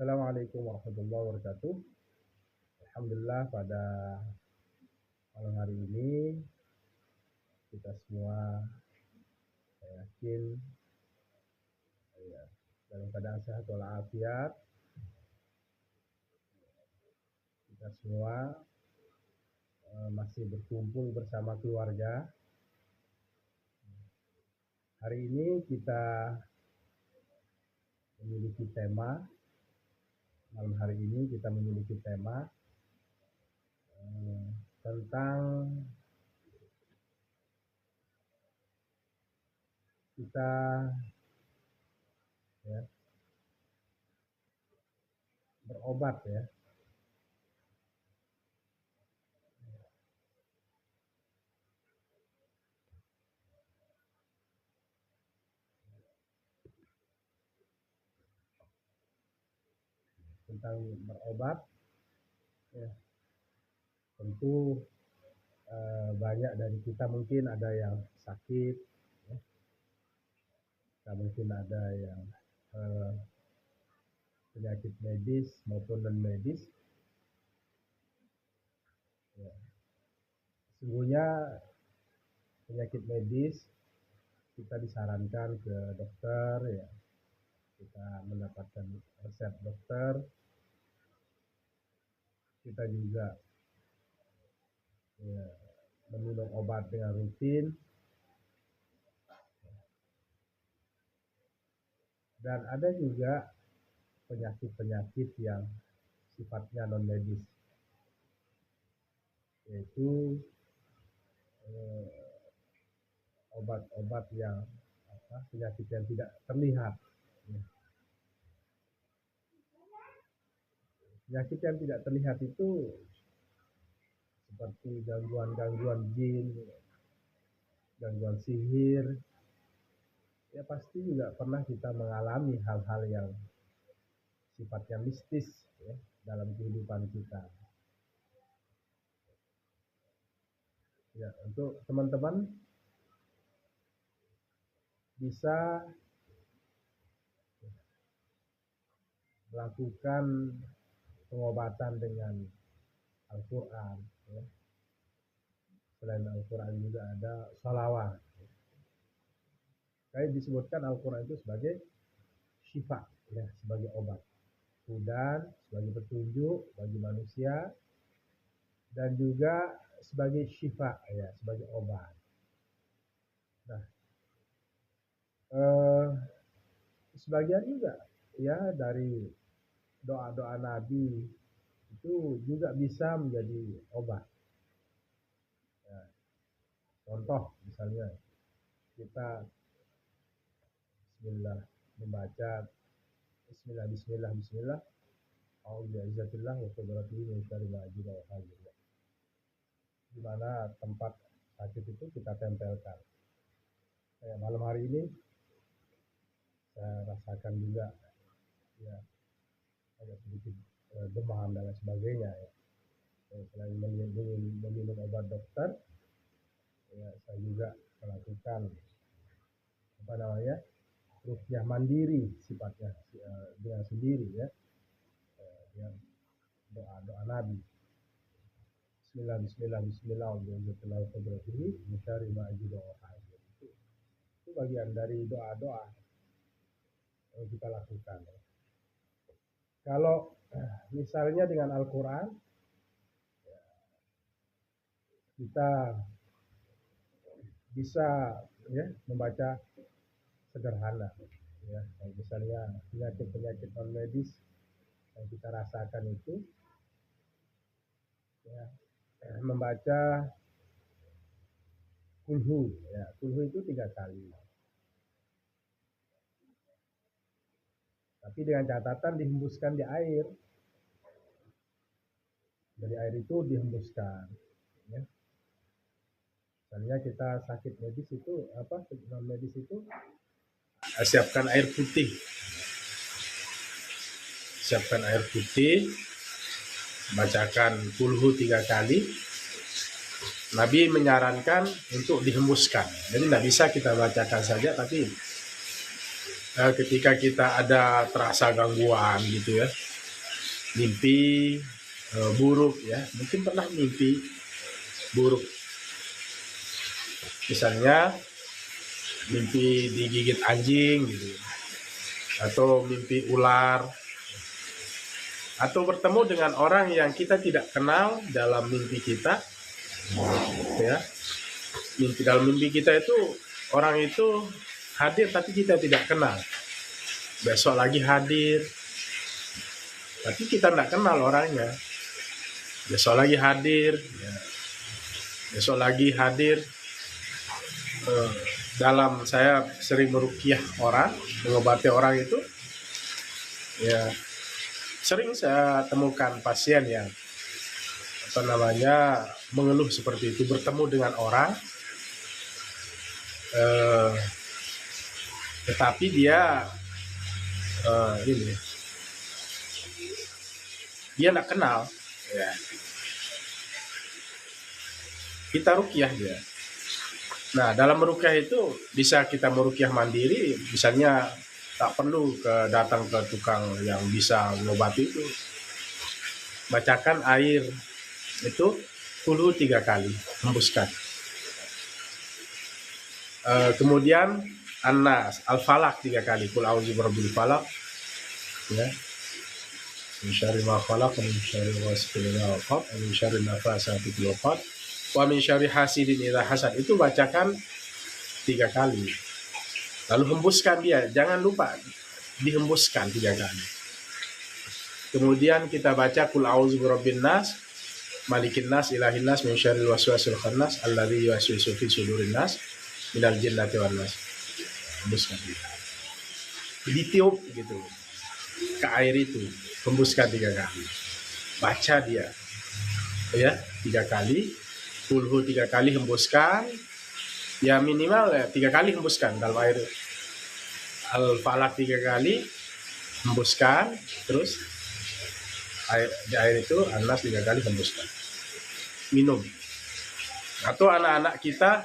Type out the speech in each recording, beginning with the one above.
Assalamualaikum warahmatullahi wabarakatuh. Alhamdulillah pada malam hari ini kita semua, saya yakin dalam keadaan sehat walafiat. Kita semua masih berkumpul bersama keluarga. Hari ini kita memiliki tema. Malam hari ini kita memiliki tema tentang kita berobat tentang berobat tentu banyak dari kita mungkin ada yang sakit mungkin ada yang penyakit medis maupun non medis. Sesungguhnya penyakit medis kita disarankan ke dokter kita mendapatkan resep dokter, kita juga meminum obat dengan rutin, dan ada juga penyakit-penyakit yang sifatnya non medis, yaitu obat-obat yang penyakit yang tidak terlihat. Penyakit yang tidak terlihat itu seperti gangguan-gangguan jin, gangguan sihir. Pasti juga pernah kita mengalami hal-hal yang sifatnya mistis dalam kehidupan kita. Untuk teman-teman bisa melakukan pengobatan dengan Al-Quran. Selain Al-Quran juga ada sholawat. Kayak disebutkan Al-Quran itu sebagai syifa, sebagai obat, hudan, sebagai petunjuk bagi manusia, dan juga sebagai syifa, sebagai obat. Nah, sebagian juga dari doa-doa Nabi itu juga bisa menjadi obat. Contoh misalnya kita membaca Bismillah A'udzubillahi wa qudratihi min syarri ma ajid wa hajir. Di mana tempat sakit itu kita tempelkan. Malam hari ini saya rasakan juga agak sedikit demam dan sebagainya. Selain meminum obat dokter, saya juga melakukan ruqyah mandiri sifatnya dengan sendiri doa-doa Nabi. Bismillah itu bagian dari doa-doa yang kita lakukan. Kalau misalnya dengan Al-Quran, kita bisa membaca sederhana, misalnya penyakit-penyakit non medis yang kita rasakan itu, membaca kulhu, kulhu itu 3 kali. Tapi dengan catatan dihembuskan di air. Dari air itu dihembuskan. Misalnya kita sakit medis itu non medis itu, siapkan air putih. Siapkan air putih, bacakan kulhu 3 kali. Nabi menyarankan untuk dihembuskan. Jadi tidak bisa kita bacakan saja, tapi ketika kita ada terasa gangguan gitu mimpi buruk ya, mungkin pernah mimpi buruk, misalnya mimpi digigit anjing gitu, atau mimpi ular, atau bertemu dengan orang yang kita tidak kenal dalam mimpi kita ya. Dalam mimpi kita itu orang itu hadir tapi kita tidak kenal, besok lagi hadir tapi kita tidak kenal orangnya, besok lagi hadir ya. Besok lagi hadir. Dalam saya sering meruqyah orang, mengobati orang itu ya, sering saya temukan pasien yang mengeluh seperti itu, bertemu dengan orang tetapi dia dia tidak kenal ya. Kita ruqyah dia. Nah, dalam meruqyah itu bisa kita meruqyah mandiri, misalnya tak perlu datang ke tukang yang bisa mengobati itu. Bacakan air itu qul 3 kali, hembuskan. Kemudian An-Nas, Al-Falaq 3 kali, qul a'udzu birabbil falaq ya. Min syarri ma khalaq, min syarri ghasiqin idza waqab, min syarri nafasati fil 'uqad, wa min syarri hasidin idza hasad. Itu bacakan 3 kali. Lalu hembuskan dia, jangan lupa dihembuskan 3 kali. Kemudian kita baca qul a'udzu birabbin nas, malikin nas, ilahin nas, min syarril waswasil khannas, alladzi yuwaswisu fi sudurin nas, minal jinnati wan nas. Hembuskan dia. Ditiup gitu ke air itu, hembuskan 3 kali. Baca dia ya 3 kali, qul 3 kali hembuskan. Ya minimal ya 3 kali hembuskan dalam air. Al-Falaq 3 kali hembuskan, terus di air itu An-Nas 3 kali hembuskan. Minum. Atau anak-anak kita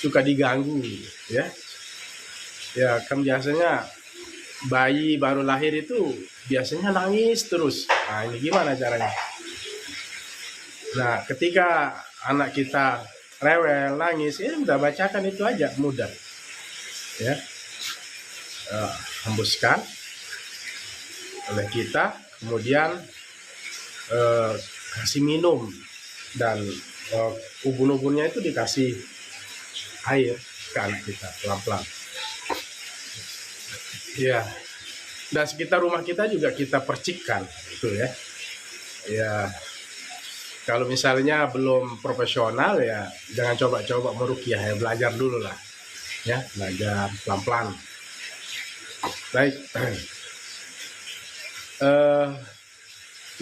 suka diganggu ya. Ya kan biasanya bayi baru lahir itu biasanya nangis terus. Nah, ini gimana caranya? Nah, ketika anak kita rewel, nangis, ya udah bacakan itu aja, mudah. Ya. Hembuskan oleh kita, kemudian kasih minum, dan ubun-ubunnya itu dikasih air ke anak kita pelan-pelan. Ya, dan sekitar rumah kita juga kita percikkan itu ya. Ya, kalau misalnya belum profesional ya jangan coba-coba meruqyah ya, belajar dulu lah ya, belajar pelan-pelan. Baik.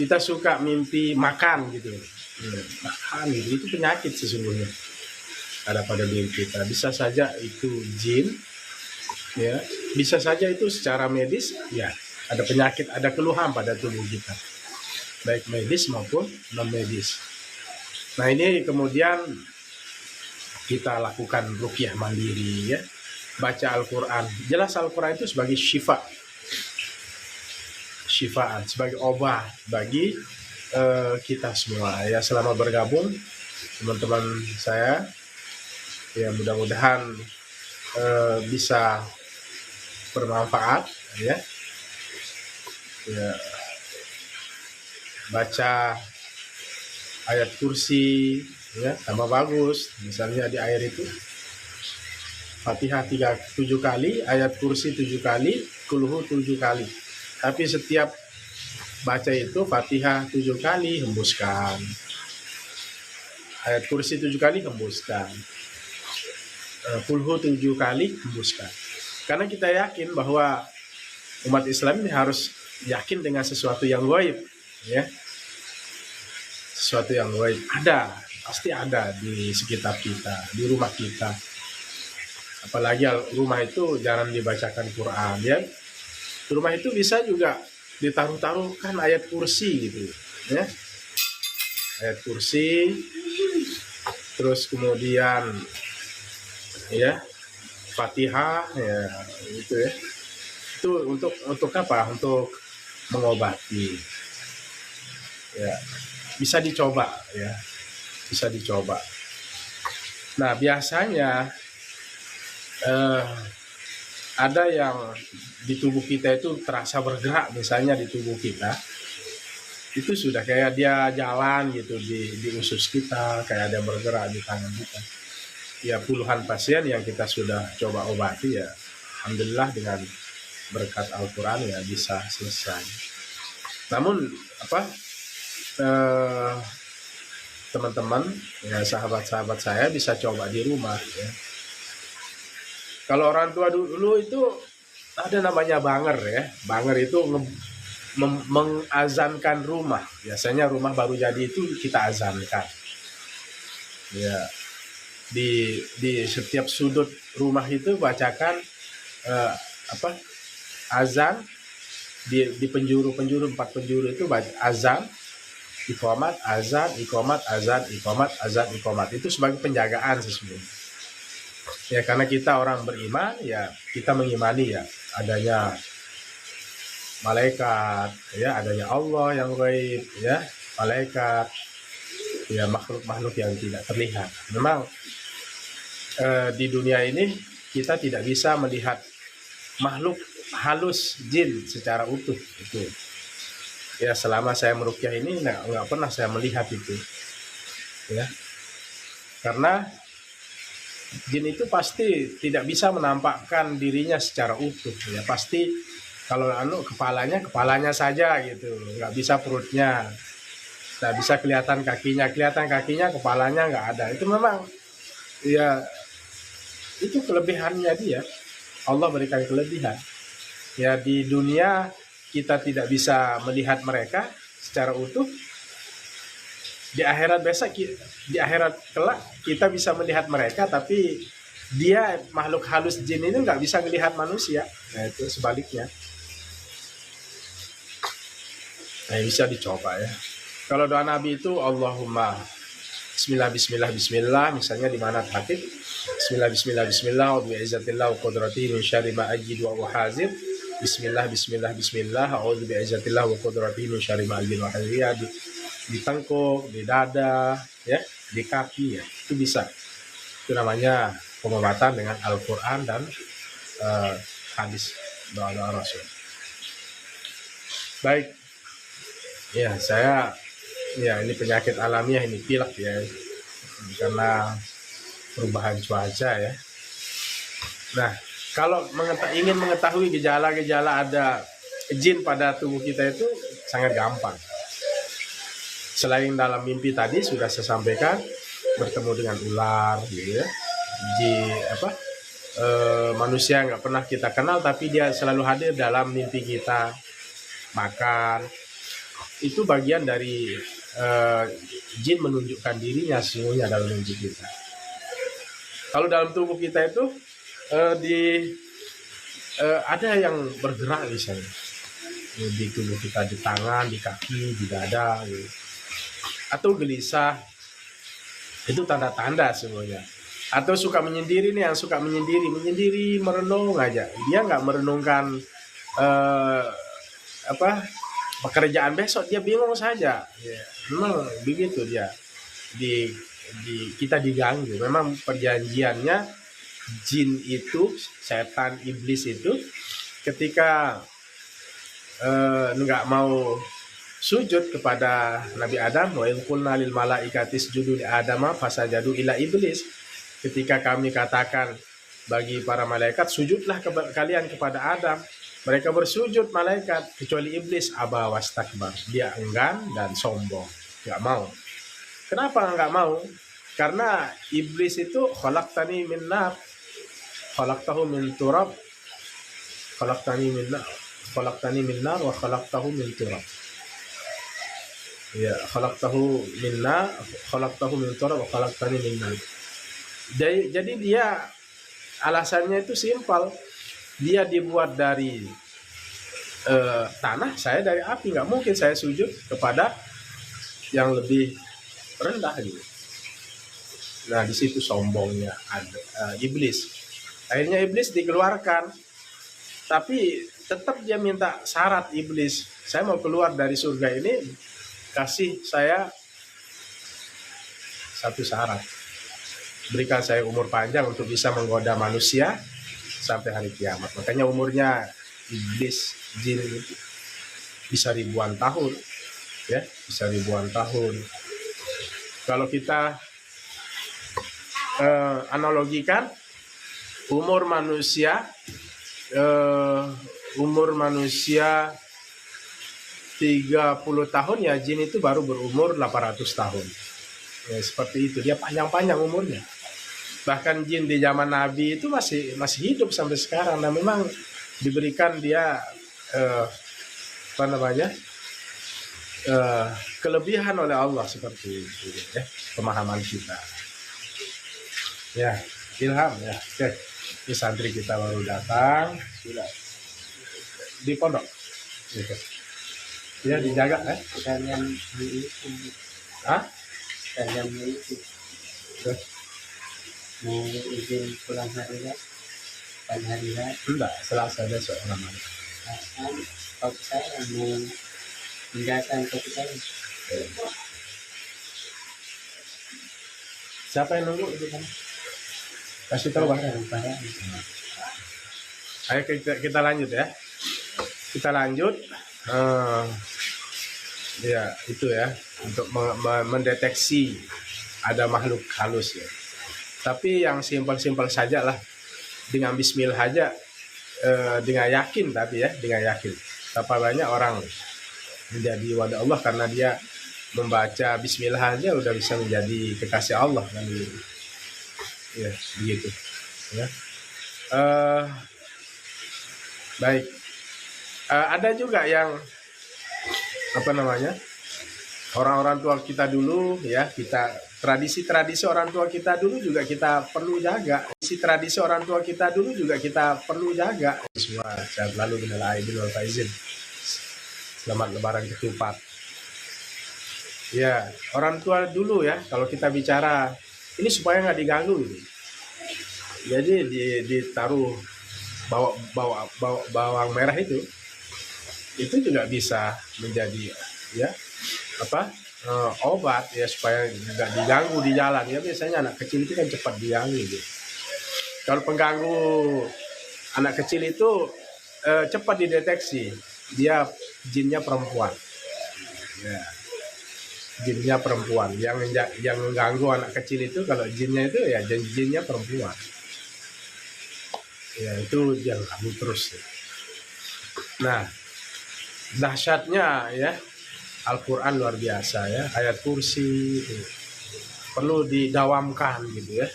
Kita suka mimpi makan gitu, makan gitu, itu penyakit sesungguhnya ada pada diri kita. Bisa saja itu jin ya, bisa saja itu secara medis ya, ada penyakit, ada keluhan pada tubuh kita, baik medis maupun non medis. Nah, ini kemudian kita lakukan ruqyah mandiri ya, baca Al-Quran. Jelas Al-Quran itu sebagai syifaan, sebagai obat bagi kita semua ya. Selama bergabung teman-teman saya ya, mudah-mudahan bisa bermanfaat ya. Ya, baca ayat kursi ya, tambah bagus. Misalnya di air itu Fatihah 7 kali, ayat kursi 7 kali, qul 7 kali. Tapi setiap baca itu Fatihah 7 kali, hembuskan. Ayat kursi 7 kali, hembuskan. Qul 7 kali, hembuskan. Karena kita yakin bahwa umat Islam ini harus yakin dengan sesuatu yang gaib ya. Sesuatu yang gaib ada, pasti ada di sekitar kita, di rumah kita. Apalagi rumah itu jarang dibacakan Quran ya. Di rumah itu bisa juga ditaruh-taruhkan ayat kursi gitu ya. Ayat kursi, terus kemudian ya Fatihah ya, gitu ya. Itu untuk apa? Untuk mengobati. Ya, bisa dicoba ya, bisa dicoba. Nah, biasanya ada yang di tubuh kita itu terasa bergerak, misalnya di tubuh kita itu sudah kayak dia jalan gitu di usus kita, kayak ada yang bergerak di tangan kita. Ya, puluhan pasien yang kita sudah coba obati ya, alhamdulillah dengan berkat Al-Quran ya bisa selesai. Namun teman-teman ya, sahabat-sahabat saya bisa coba di rumah ya. Kalau orang tua dulu itu ada namanya banger ya. Banger itu mengazankan rumah. Biasanya rumah baru jadi itu kita azankan. Ya, di setiap sudut rumah itu bacakan azan, di penjuru 4 penjuru itu azan, iqamat, azan, iqamat, azan, iqamat, azan, iqamat. Itu sebagai penjagaan sesungguhnya. Ya, karena kita orang beriman ya, kita mengimani ya adanya malaikat, ya adanya Allah yang gaib, ya malaikat, ya makhluk-makhluk yang tidak terlihat. Memang di dunia ini kita tidak bisa melihat makhluk halus jin secara utuh itu. Ya, selama saya meruqyah ini nggak pernah saya melihat itu. Ya, karena jin itu pasti tidak bisa menampakkan dirinya secara utuh. Ya, pasti kalau kepalanya saja gitu, nggak bisa perutnya, nggak bisa kelihatan kakinya, kepalanya nggak ada. Itu memang ya, itu kelebihannya dia. Allah berikan kelebihan. Ya, di dunia kita tidak bisa melihat mereka secara utuh. Di akhirat di akhirat kelak kita bisa melihat mereka, tapi dia makhluk halus jin ini nggak bisa melihat manusia. Nah, itu sebaliknya. Nah, bisa dicoba ya. Kalau doa Nabi itu Allahumma Bismillah, Bismillah, Bismillah, misalnya di mana khatib Bismillah, Bismillah, Bismillah, wa bi'izzatillah wa qudratihi min syarri ma ajidu wa uhazir. Bismillah, Bismillah, Bismillah, a'udzu bi'izzatillah wa qudratihi min syarri ma ajidu wa uhazir. Di tengkuk, di dada, ya, di kaki ya, itu bisa. Itu namanya pengobatan dengan Al-Quran dan hadis doa-doa Rasul. Baik. Ya, ini penyakit alamiah, ini pilek ya, karena perubahan cuaca ya. Nah, kalau ingin mengetahui gejala-gejala ada jin pada tubuh kita itu sangat gampang. Selain dalam mimpi tadi sudah saya sampaikan, bertemu dengan ular gitu ya. Manusia nggak pernah kita kenal tapi dia selalu hadir dalam mimpi kita. Makan, itu bagian dari jin menunjukkan dirinya sesungguhnya dalam mimpi kita. Kalau dalam tubuh kita itu ada yang bergerak misalnya di tubuh kita, di tangan, di kaki, di dada gitu. Atau gelisah, itu tanda-tanda semuanya. Atau suka menyendiri nih, yang suka menyendiri merenung aja, dia nggak merenungkan pekerjaan besok, dia bingung saja ya. Memang begitu dia, kita diganggu. Memang perjanjiannya jin itu, setan iblis itu ketika nggak mau sujud kepada Nabi Adam, wa in qulna lil malaikati isjudu li adama fasajadu ila iblis, ketika kami katakan bagi para malaikat sujudlah kalian kepada Adam, mereka bersujud malaikat kecuali iblis, aba wastakbar, dia enggan dan sombong, nggak mau. Kenapa nggak mau? Karena iblis itu khalaqtani min nar, khalaqtahu min turab, khalaqtani min nar wa khalaqtahu min turab. Ya, khalaqtahu min nar, khalaqtahu min turab wa khalaqtani min nar. Jadi dia alasannya itu simpel. Dia dibuat dari tanah, saya dari api. Nggak mungkin saya sujud kepada yang lebih rendah gitu. Nah, di situ sombongnya ada iblis. Akhirnya iblis dikeluarkan. Tapi tetap dia minta syarat iblis. Saya mau keluar dari surga ini, kasih saya satu syarat. Berikan saya umur panjang untuk bisa menggoda manusia sampai hari kiamat. Makanya umurnya iblis, jin itu bisa ribuan tahun, ya, bisa ribuan tahun. Kalau kita analogikan umur manusia, umur manusia 30 tahun, ya jin itu baru berumur 800 tahun. Ya, seperti itu, dia panjang-panjang umurnya. Bahkan jin di zaman Nabi itu masih hidup sampai sekarang. Nah, memang diberikan dia apa namanya, kelebihan oleh Allah seperti itu, ya, pemahaman kita. Ya, ilham ya. Oke, ini santri kita baru datang, sudah di pondok. Gitu. Ya, dijaga Kalian itu. Hah? Kalian itu. Mau izin pulang hari ya? Pan hari ya? Enggak, Selasa besok namanya. Kalau saya mau menjaga kopi saya. Siapa yang nunggu itu kan? Kasih tahu Bang. Ayo kita lanjut ya. Kita lanjut. Ya itu ya, untuk mendeteksi ada makhluk halus ya. Tapi yang simpel-simpel saja lah, dengan Bismillah aja, dengan yakin, tapi ya dengan yakin. Berapa banyak orang menjadi wadah Allah karena dia membaca Bismillah aja udah bisa menjadi kekasih Allah kan gitu. Ya begitu ya. Baik, ada juga yang apa namanya, orang-orang tua kita dulu ya, kita tradisi orang tua kita dulu juga kita perlu jaga. Tradisi orang tua kita dulu juga kita perlu jaga. Semua sehat lalu, minal aidin wal faizin. Selamat lebaran ketupat. Ya, orang tua dulu ya, kalau kita bicara ini supaya nggak diganggu gitu. Jadi ditaruh bawang merah itu juga bisa menjadi ya apa, obat ya, supaya nggak diganggu di jalan ya. Biasanya anak kecil itu kan cepat diganggu gitu. Kalau pengganggu anak kecil itu cepat dideteksi, dia jinnya perempuan ya, jinnya perempuan. Yang mengganggu anak kecil itu, kalau jinnya itu ya jinnya perempuan ya, itu yang ganggu terus ya. Nah, dahsyatnya ya Al-Quran luar biasa ya, ayat kursi itu perlu didawamkan gitu ya,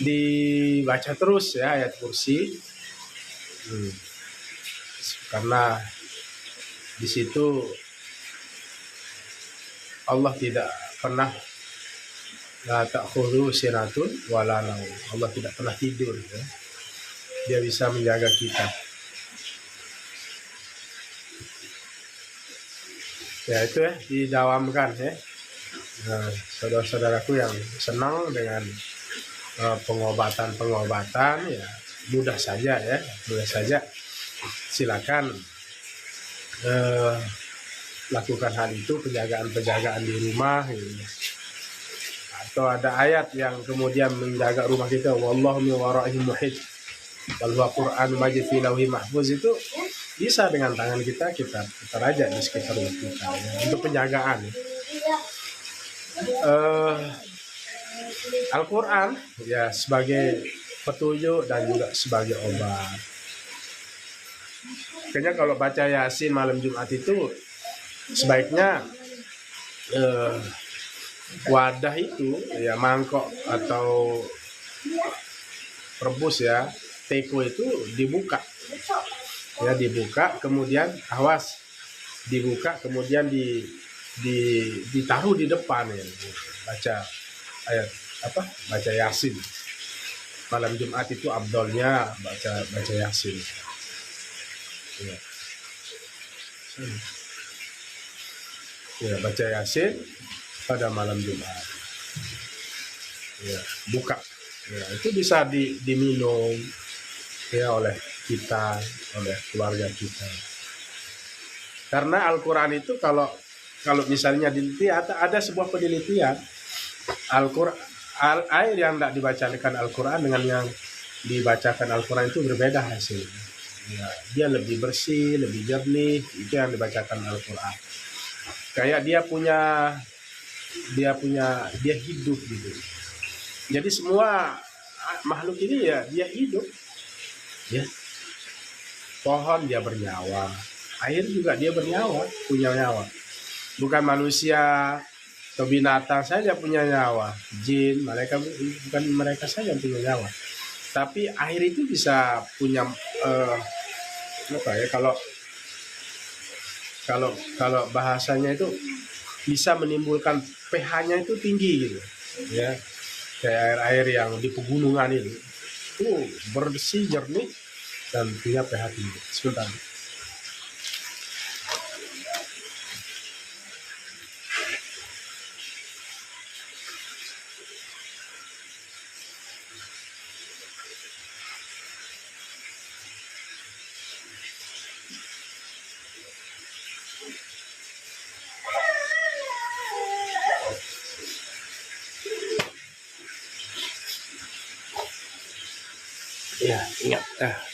dibaca terus ya ayat kursi, karena di situ Allah tidak pernah, la ta'khudhu sinatun wala naum, Allah tidak pernah tidur ya. Dia bisa menjaga kita. Ya itu ya, didawamkan ya. Nah, saudara-saudaraku yang senang dengan pengobatan ya, mudah saja ya, mudah saja. Silakan lakukan hal itu, penjagaan di rumah gitu. Atau ada ayat yang kemudian menjaga rumah kita, wallahu min wara'ihim muhit wal Qur'an majid fi lauhi mahfuz, itu bisa dengan tangan kita rajak di sekitar rumah kita ya, untuk penjagaan. Al-Quran ya sebagai petunjuk dan juga sebagai obat. Kayaknya kalau baca Yasin malam Jumat itu sebaiknya wadah itu ya, mangkok atau rebus ya, teko itu dibuka ya, kemudian awas dibuka, kemudian ditaruh di depan ya, baca ayat apa, baca Yasin malam Jumat itu abdolnya baca Yasin ya. Ya, baca Yasin pada malam Jumat ya, buka ya, itu bisa diminum ya oleh kita, oleh keluarga kita. Karena Al-Quran itu kalau misalnya ada sebuah penelitian, air yang tidak dibacakan Al-Quran dengan yang dibacakan Al-Quran itu berbeda hasilnya. Ya, dia lebih bersih, lebih jernih, itu yang dibacakan Al-Quran. Kayak dia hidup gitu. Jadi semua makhluk ini ya dia hidup. Ya. Pohon dia bernyawa, air juga dia bernyawa, punya nyawa. Bukan manusia atau binatang saja punya nyawa, jin, mereka bukan mereka saja yang punya nyawa. Tapi air itu bisa punya kalau bahasanya itu bisa menimbulkan pH-nya itu tinggi gitu, ya. Kayak air yang di pegunungan itu bersih, jernih, dan punya pH tinggi. Sebentar. Ya, ingat.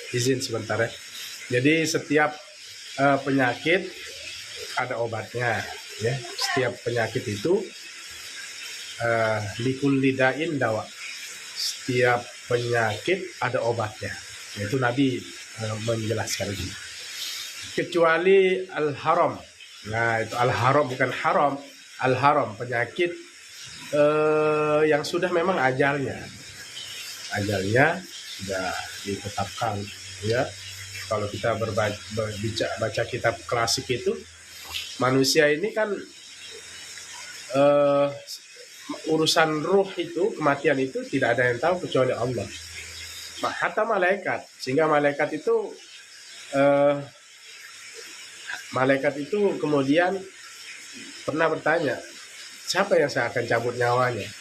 Izin sebentar ya. Jadi setiap penyakit ada obatnya, ya. Setiap penyakit itu likulli da'in dawa. Setiap penyakit ada obatnya. Yaitu Nabi menjelaskan itu. Kecuali al-haram. Nah, itu al-haram bukan haram. Al-haram penyakit yang sudah memang ajalnya sudah ditetapkan, ya. Kalau kita baca kitab klasik itu, manusia ini kan urusan ruh itu, kematian itu tidak ada yang tahu kecuali Allah. Hatta malaikat, sehingga malaikat itu kemudian pernah bertanya, siapa yang saya akan cabut nyawanya?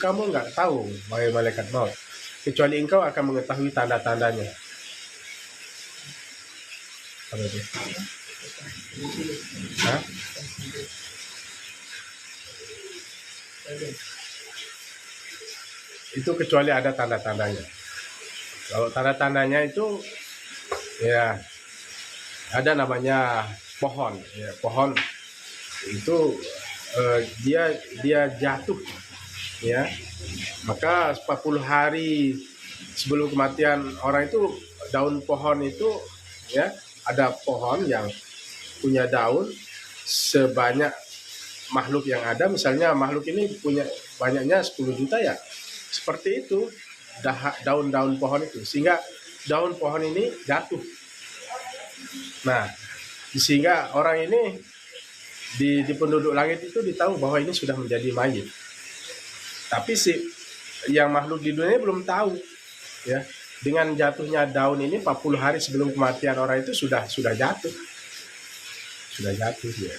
Kamu nggak tahu, wahai malaikat maut, kecuali engkau akan mengetahui tanda-tandanya. Apa itu? Hah? Itu kecuali ada tanda-tandanya. Kalau tanda-tandanya itu, ya, ada namanya pohon. Ya, pohon itu dia jatuh, ya. Maka 40 hari sebelum kematian orang itu, daun pohon itu, ya, ada pohon yang punya daun sebanyak makhluk yang ada. Misalnya makhluk ini punya banyaknya 10 juta, ya. Seperti itu daun-daun pohon itu, sehingga daun pohon ini jatuh. Nah, sehingga orang ini di penduduk langit itu ditahu bahwa ini sudah menjadi mayit. Tapi yang makhluk di dunia belum tahu, ya. Dengan jatuhnya daun ini 40 hari sebelum kematian orang itu sudah jatuh. Sudah jatuh, ya.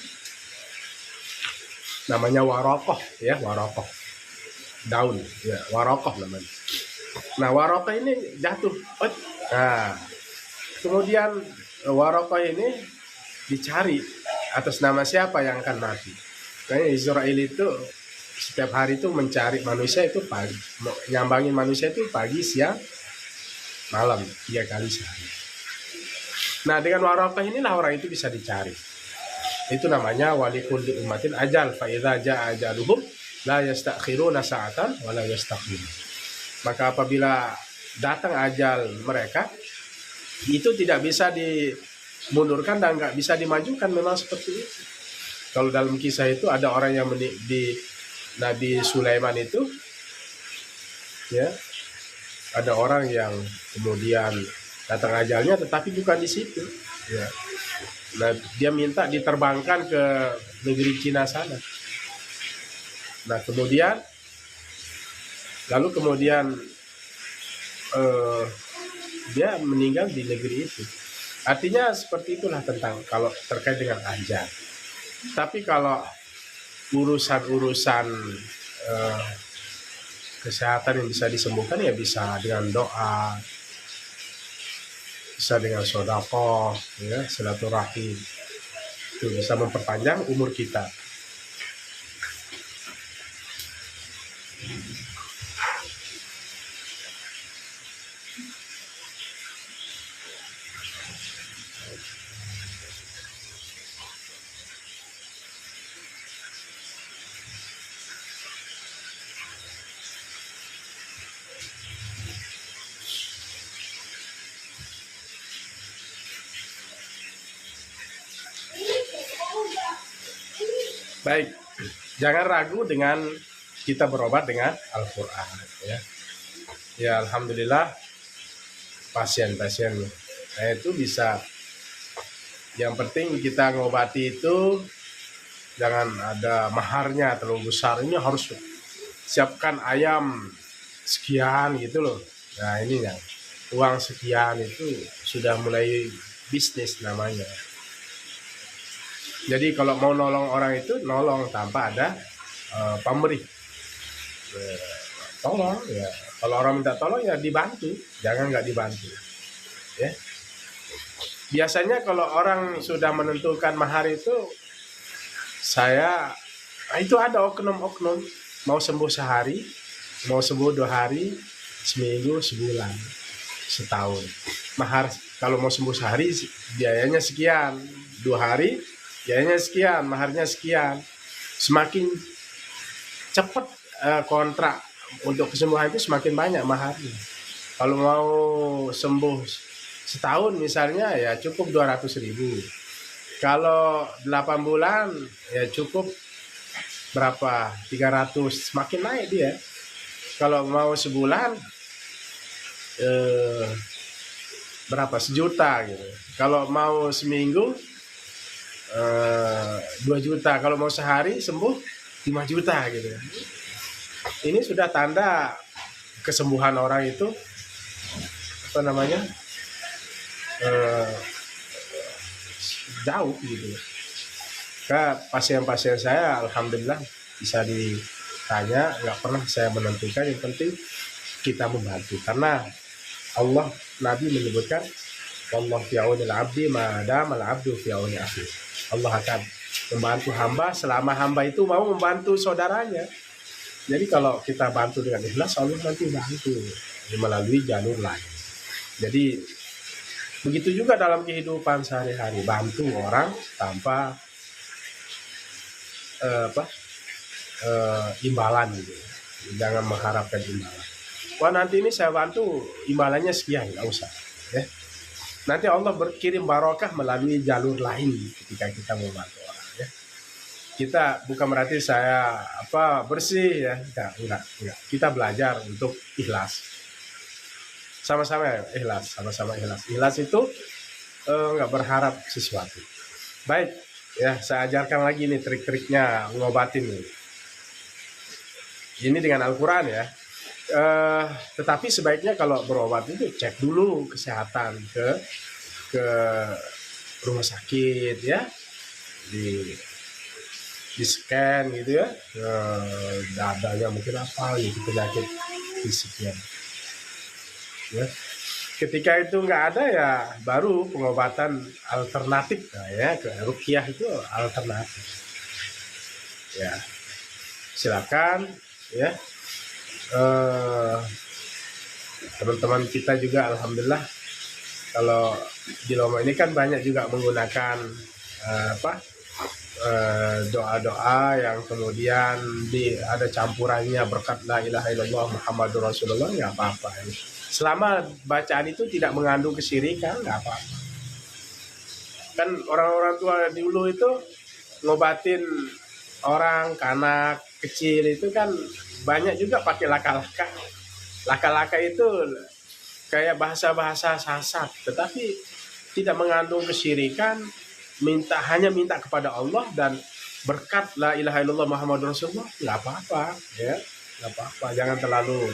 Namanya warokoh, ya, warokoh. Daun, ya, warokoh namanya. Nah, warokoh ini jatuh. Nah, kemudian warokoh ini dicari atas nama siapa yang akan mati. Kayaknya Israel itu setiap hari itu mencari manusia itu pagi, nyambangin manusia itu pagi, siang, malam, 3 kali sehari. Nah, dengan warokoh inilah orang itu bisa dicari. Itu namanya walikulli ummatin ajal, fa idza jaa ajaluhum la yastakhiruna sa'atan wa la yastaqdimun. Maka apabila datang ajal mereka, itu tidak bisa dimundurkan dan nggak bisa dimajukan, memang seperti itu. Kalau dalam kisah itu ada orang yang di Nabi Sulaiman itu, ya, ada orang yang kemudian datang ajalnya tetapi bukan di situ, ya. Nah, dia minta diterbangkan ke negeri Cina sana. Nah, kemudian dia meninggal di negeri itu. Artinya seperti itulah tentang kalau terkait dengan ajal. Tapi kalau urusan kesehatan yang bisa disembuhkan, ya bisa dengan doa, bisa dengan sedekah, ya, silaturahim. Itu bisa memperpanjang umur kita. Baik, jangan ragu dengan kita berobat dengan Al-Quran. Ya, alhamdulillah pasien-pasien itu bisa. Yang penting kita ngobati itu jangan ada maharnya terlalu besar. Ini harus siapkan ayam sekian gitu loh. Nah ini ya, uang sekian itu sudah mulai bisnis namanya. Jadi kalau mau nolong orang itu nolong tanpa ada pamrih. Tolong ya. Kalau orang minta tolong ya dibantu, jangan nggak dibantu. Ya. Biasanya kalau orang sudah menentukan mahar itu, itu ada oknum-oknum mau sembuh sehari, mau sembuh 2 hari, seminggu, sebulan, setahun. Mahar kalau mau sembuh sehari biayanya sekian, 2 hari biayanya sekian, maharnya sekian. Semakin cepat kontrak untuk kesembuhan itu semakin banyak maharnya. Kalau mau sembuh setahun misalnya ya cukup 200.000. Kalau 8 bulan ya cukup berapa? 300, semakin naik dia. Kalau mau sebulan berapa? 1 juta gitu. Kalau mau seminggu 2 juta. Kalau mau sehari sembuh 5 juta gitu. Ini sudah tanda kesembuhan orang itu jauh gitu. Ke pasien-pasien saya alhamdulillah bisa ditanya, nggak pernah saya menentukan, yang penting kita membantu. Karena Allah, Nabi menyebutkan wallahu fi aunil abdi ma damal abdu fi auni akhi. Allah akan membantu hamba selama hamba itu mau membantu saudaranya. Jadi kalau kita bantu dengan ikhlas, Allah nanti bantu melalui jalur lain. Jadi begitu juga dalam kehidupan sehari-hari, bantu orang tanpa imbalan gitu. Jangan mengharapkan imbalan. Wah nanti ini saya bantu imbalannya sekian, nggak usah. Ya. Nanti Allah berkirim barokah melalui jalur lain ketika kita membantu orang. Ya. Kita bukan berarti saya bersih ya, enggak. Kita belajar untuk ikhlas. Sama-sama ikhlas. Ikhlas itu nggak berharap sesuatu. Baik, ya saya ajarkan lagi nih trik-triknya ngobatin nih. Ini dengan Al-Quran ya. Tetapi sebaiknya kalau berobat itu cek dulu kesehatan ke rumah sakit ya, di scan gitu ya, dadanya mungkin apa gitu, penyakit fisiknya ya. Ketika itu nggak ada ya baru pengobatan alternatif ya, ke ruqyah itu alternatif ya. Silakan ya. Teman-teman kita juga alhamdulillah kalau di Lombok ini kan banyak juga menggunakan doa-doa yang kemudian ada campurannya berkat la ilaha illallah Muhammadur Rasulullah, nggak apa-apa. Selama bacaan itu tidak mengandung kesyirikan nggak apa-apa. Kan orang-orang tua dulu itu ngobatin orang kanak kecil itu kan banyak juga pakai laka-laka. Laka-laka itu kayak bahasa-bahasa sasat, tetapi tidak mengandung kesyirikan, hanya minta kepada Allah dan berkat la ilaha illallah Muhammadur Rasulullah, nggak apa-apa ya, nggak apa-apa. Jangan terlalu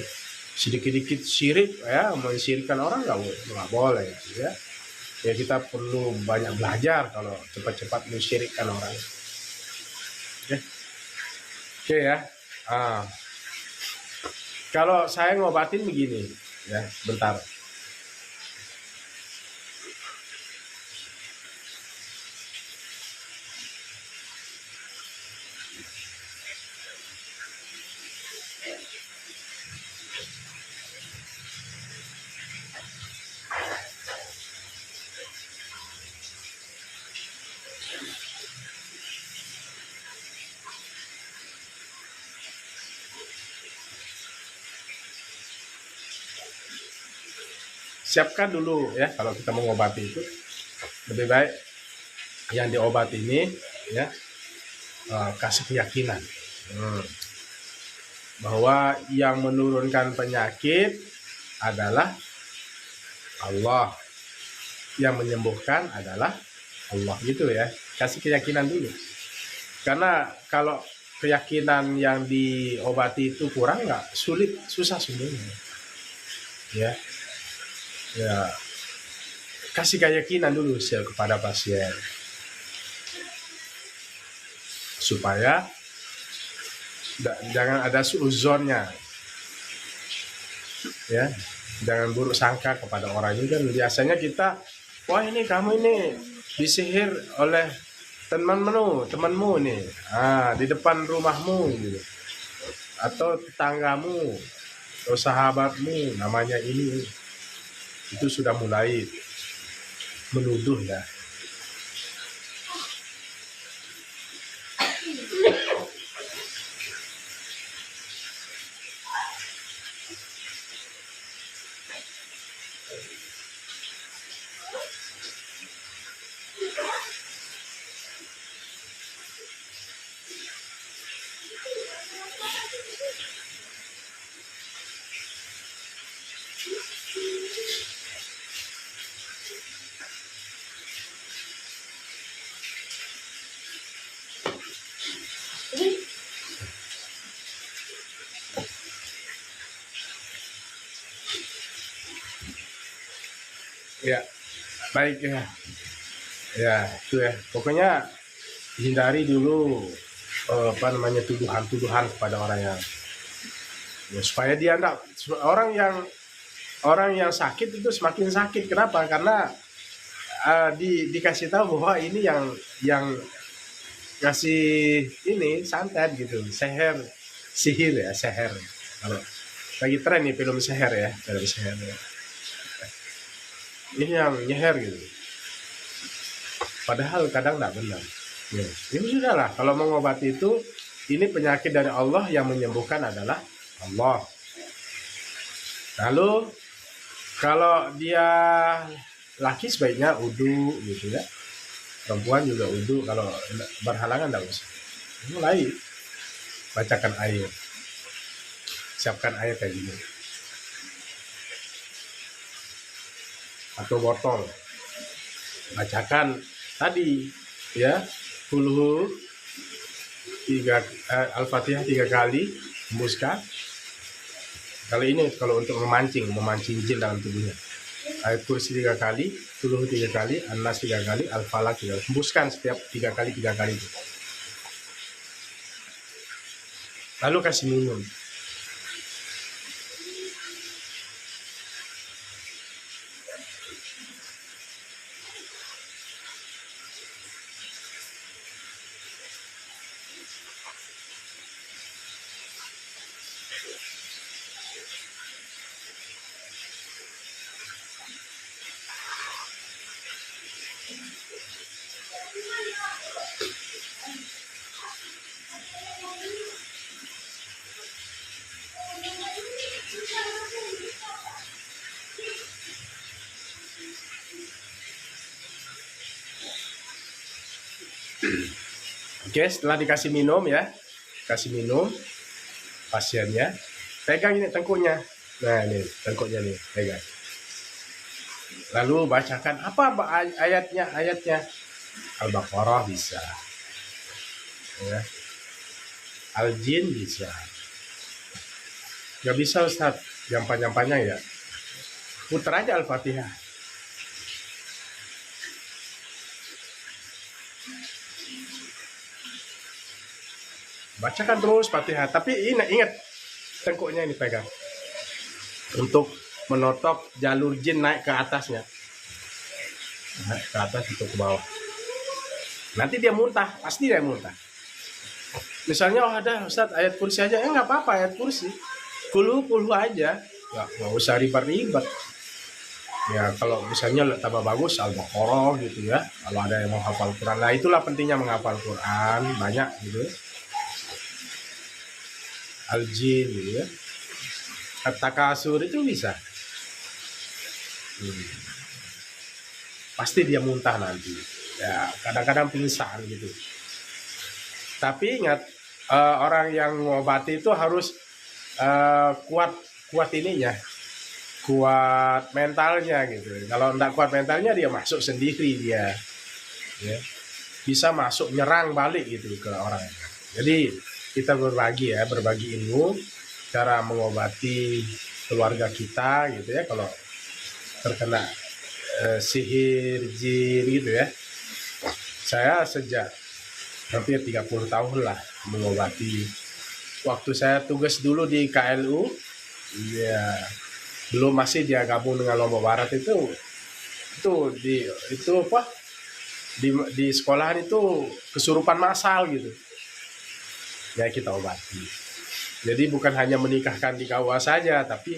sedikit-sedikit syirik ya, mensyirikkan orang nggak boleh ya. Ya kita perlu banyak belajar kalau cepat-cepat mensyirikkan orang. Oke ya. Kalau saya ngobatin begini ya, bentar. siapkan dulu ya, kalau kita mengobati itu lebih baik yang diobati ini ya kasih keyakinan bahwa yang menurunkan penyakit adalah Allah, yang menyembuhkan adalah Allah, gitu ya. Kasih keyakinan dulu, karena kalau keyakinan yang diobati itu kurang, nggak susah semuanya ya. Kasih keyakinan dulu kepada pasien supaya jangan ada suuzonnya ya, jangan buruk sangka kepada orang ini. Kan biasanya kita, wah ini kamu ini disihir oleh temanmu nih, di depan rumahmu gitu, atau tetanggamu atau sahabatmu namanya ini, itu sudah mulai menuduh ya. Ya, baik ya. Ya, itu ya. Pokoknya hindari dulu tuduhan-tuduhan kepada orang yang ya, supaya dia enggak, orang yang sakit itu semakin sakit. Kenapa? Karena dikasih tahu bahwa ini yang ngasih ini santet gitu, sihir ya, seher. Kalau lagi tren nih film seher ya, film seher ya. Ini yang nyeher gitu. Padahal kadang nggak benar. Ya sudahlah, kalau mengobati itu, ini penyakit dari Allah, yang menyembuhkan adalah Allah. Lalu kalau dia laki sebaiknya wudu gitu ya. Perempuan juga wudu, kalau berhalangan nggak usah. Mulai bacakan ayat, siapkan ayat kayak gini, atau botol, bacakan tadi ya, Al-Fatihah 3 kali, hembuskan. Kalau untuk memancing jin dalam tubuhnya, ayat kursi 3 kali, 3 kali, An-Nas 3 kali, Al-Falaq 3 kali, hembuskan setiap 3 kali itu. Lalu kasih minum. Oke, setelah dikasih minum ya, kasih minum pasiennya, pegang ini tengkuknya. Nah ini tengkuknya nih, pegang. Lalu bacakan apa ayatnya? Al-Baqarah bisa ya, Al-Jin bisa. Gak bisa Ustaz yang panjang-panjang ya, putar aja Al-Fatihah. Bacakan terus Fatihah, tapi ingat tengkuknya ini pegang untuk menotok jalur jin naik ke atasnya, naik ke atas untuk ke bawah. Nanti dia muntah, pasti dia muntah. Misalnya, ada Ustaz ayat kursi aja, nggak apa-apa ayat kursi, puluh aja, nggak usah ribet-ribet. Ya kalau misalnya tambah bagus Al-Baqarah gitu ya, kalau ada yang mau hafal Quran. Nah itulah pentingnya menghafal Quran banyak gitu, Al-Jin gitu ya, At-Takasur itu bisa. Pasti dia muntah nanti. Ya, kadang-kadang pingsan gitu. Tapi ingat, orang yang mengobati itu harus kuat ininya, kuat mentalnya gitu. Kalau enggak kuat mentalnya, dia masuk sendiri dia, ya. Bisa masuk nyerang balik gitu ke orang. Jadi kita berbagi ilmu cara mengobati keluarga kita gitu ya, kalau terkena sihir, jin gitu ya. Saya sejak hampir 30 tahun lah mengobati. Waktu saya tugas dulu di KLU, ya belum masih dia gabung dengan Lombok Barat itu di sekolahan itu kesurupan massal gitu. Ya kita obati. Jadi bukan hanya menikahkan di KUA saja, tapi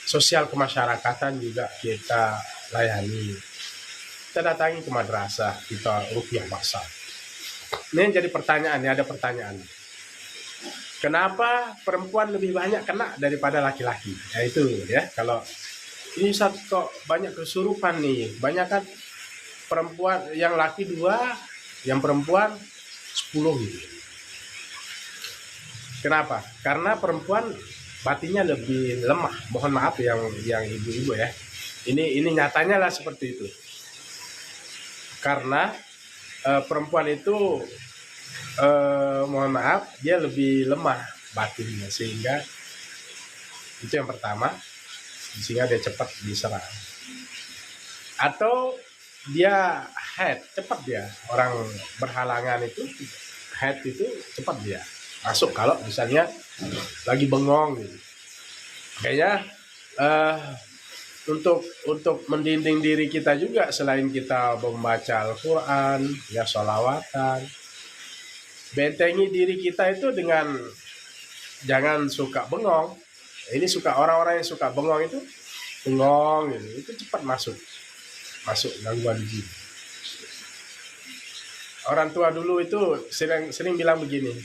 sosial kemasyarakatan juga kita layani. Kita datangi ke madrasah, kita ruqyah massal. Ini yang jadi pertanyaan, ya ada pertanyaan. Kenapa perempuan lebih banyak kena daripada laki-laki? Ya itu ya, kalau ini Ustaz kok banyak kesurupan nih, banyak kan perempuan, yang laki 2, yang perempuan 10 gitu. Kenapa? Karena perempuan batinnya lebih lemah. Mohon maaf yang ibu-ibu ya. Ini nyatanya lah seperti itu. Karena perempuan itu mohon maaf, dia lebih lemah batinnya, sehingga itu yang pertama, sehingga dia cepat diserang. Atau dia head, cepat dia, orang berhalangan itu head itu cepat dia masuk kalau misalnya lagi bengong gitu. Kayaknya untuk mendinding diri kita juga, selain kita membaca Al-Quran, ya sholawatan, bentengi diri kita itu dengan jangan suka bengong. Ini suka orang-orang yang suka bengong itu bengong gitu, itu cepat masuk gangguan jin. Orang tua dulu itu sering bilang begini,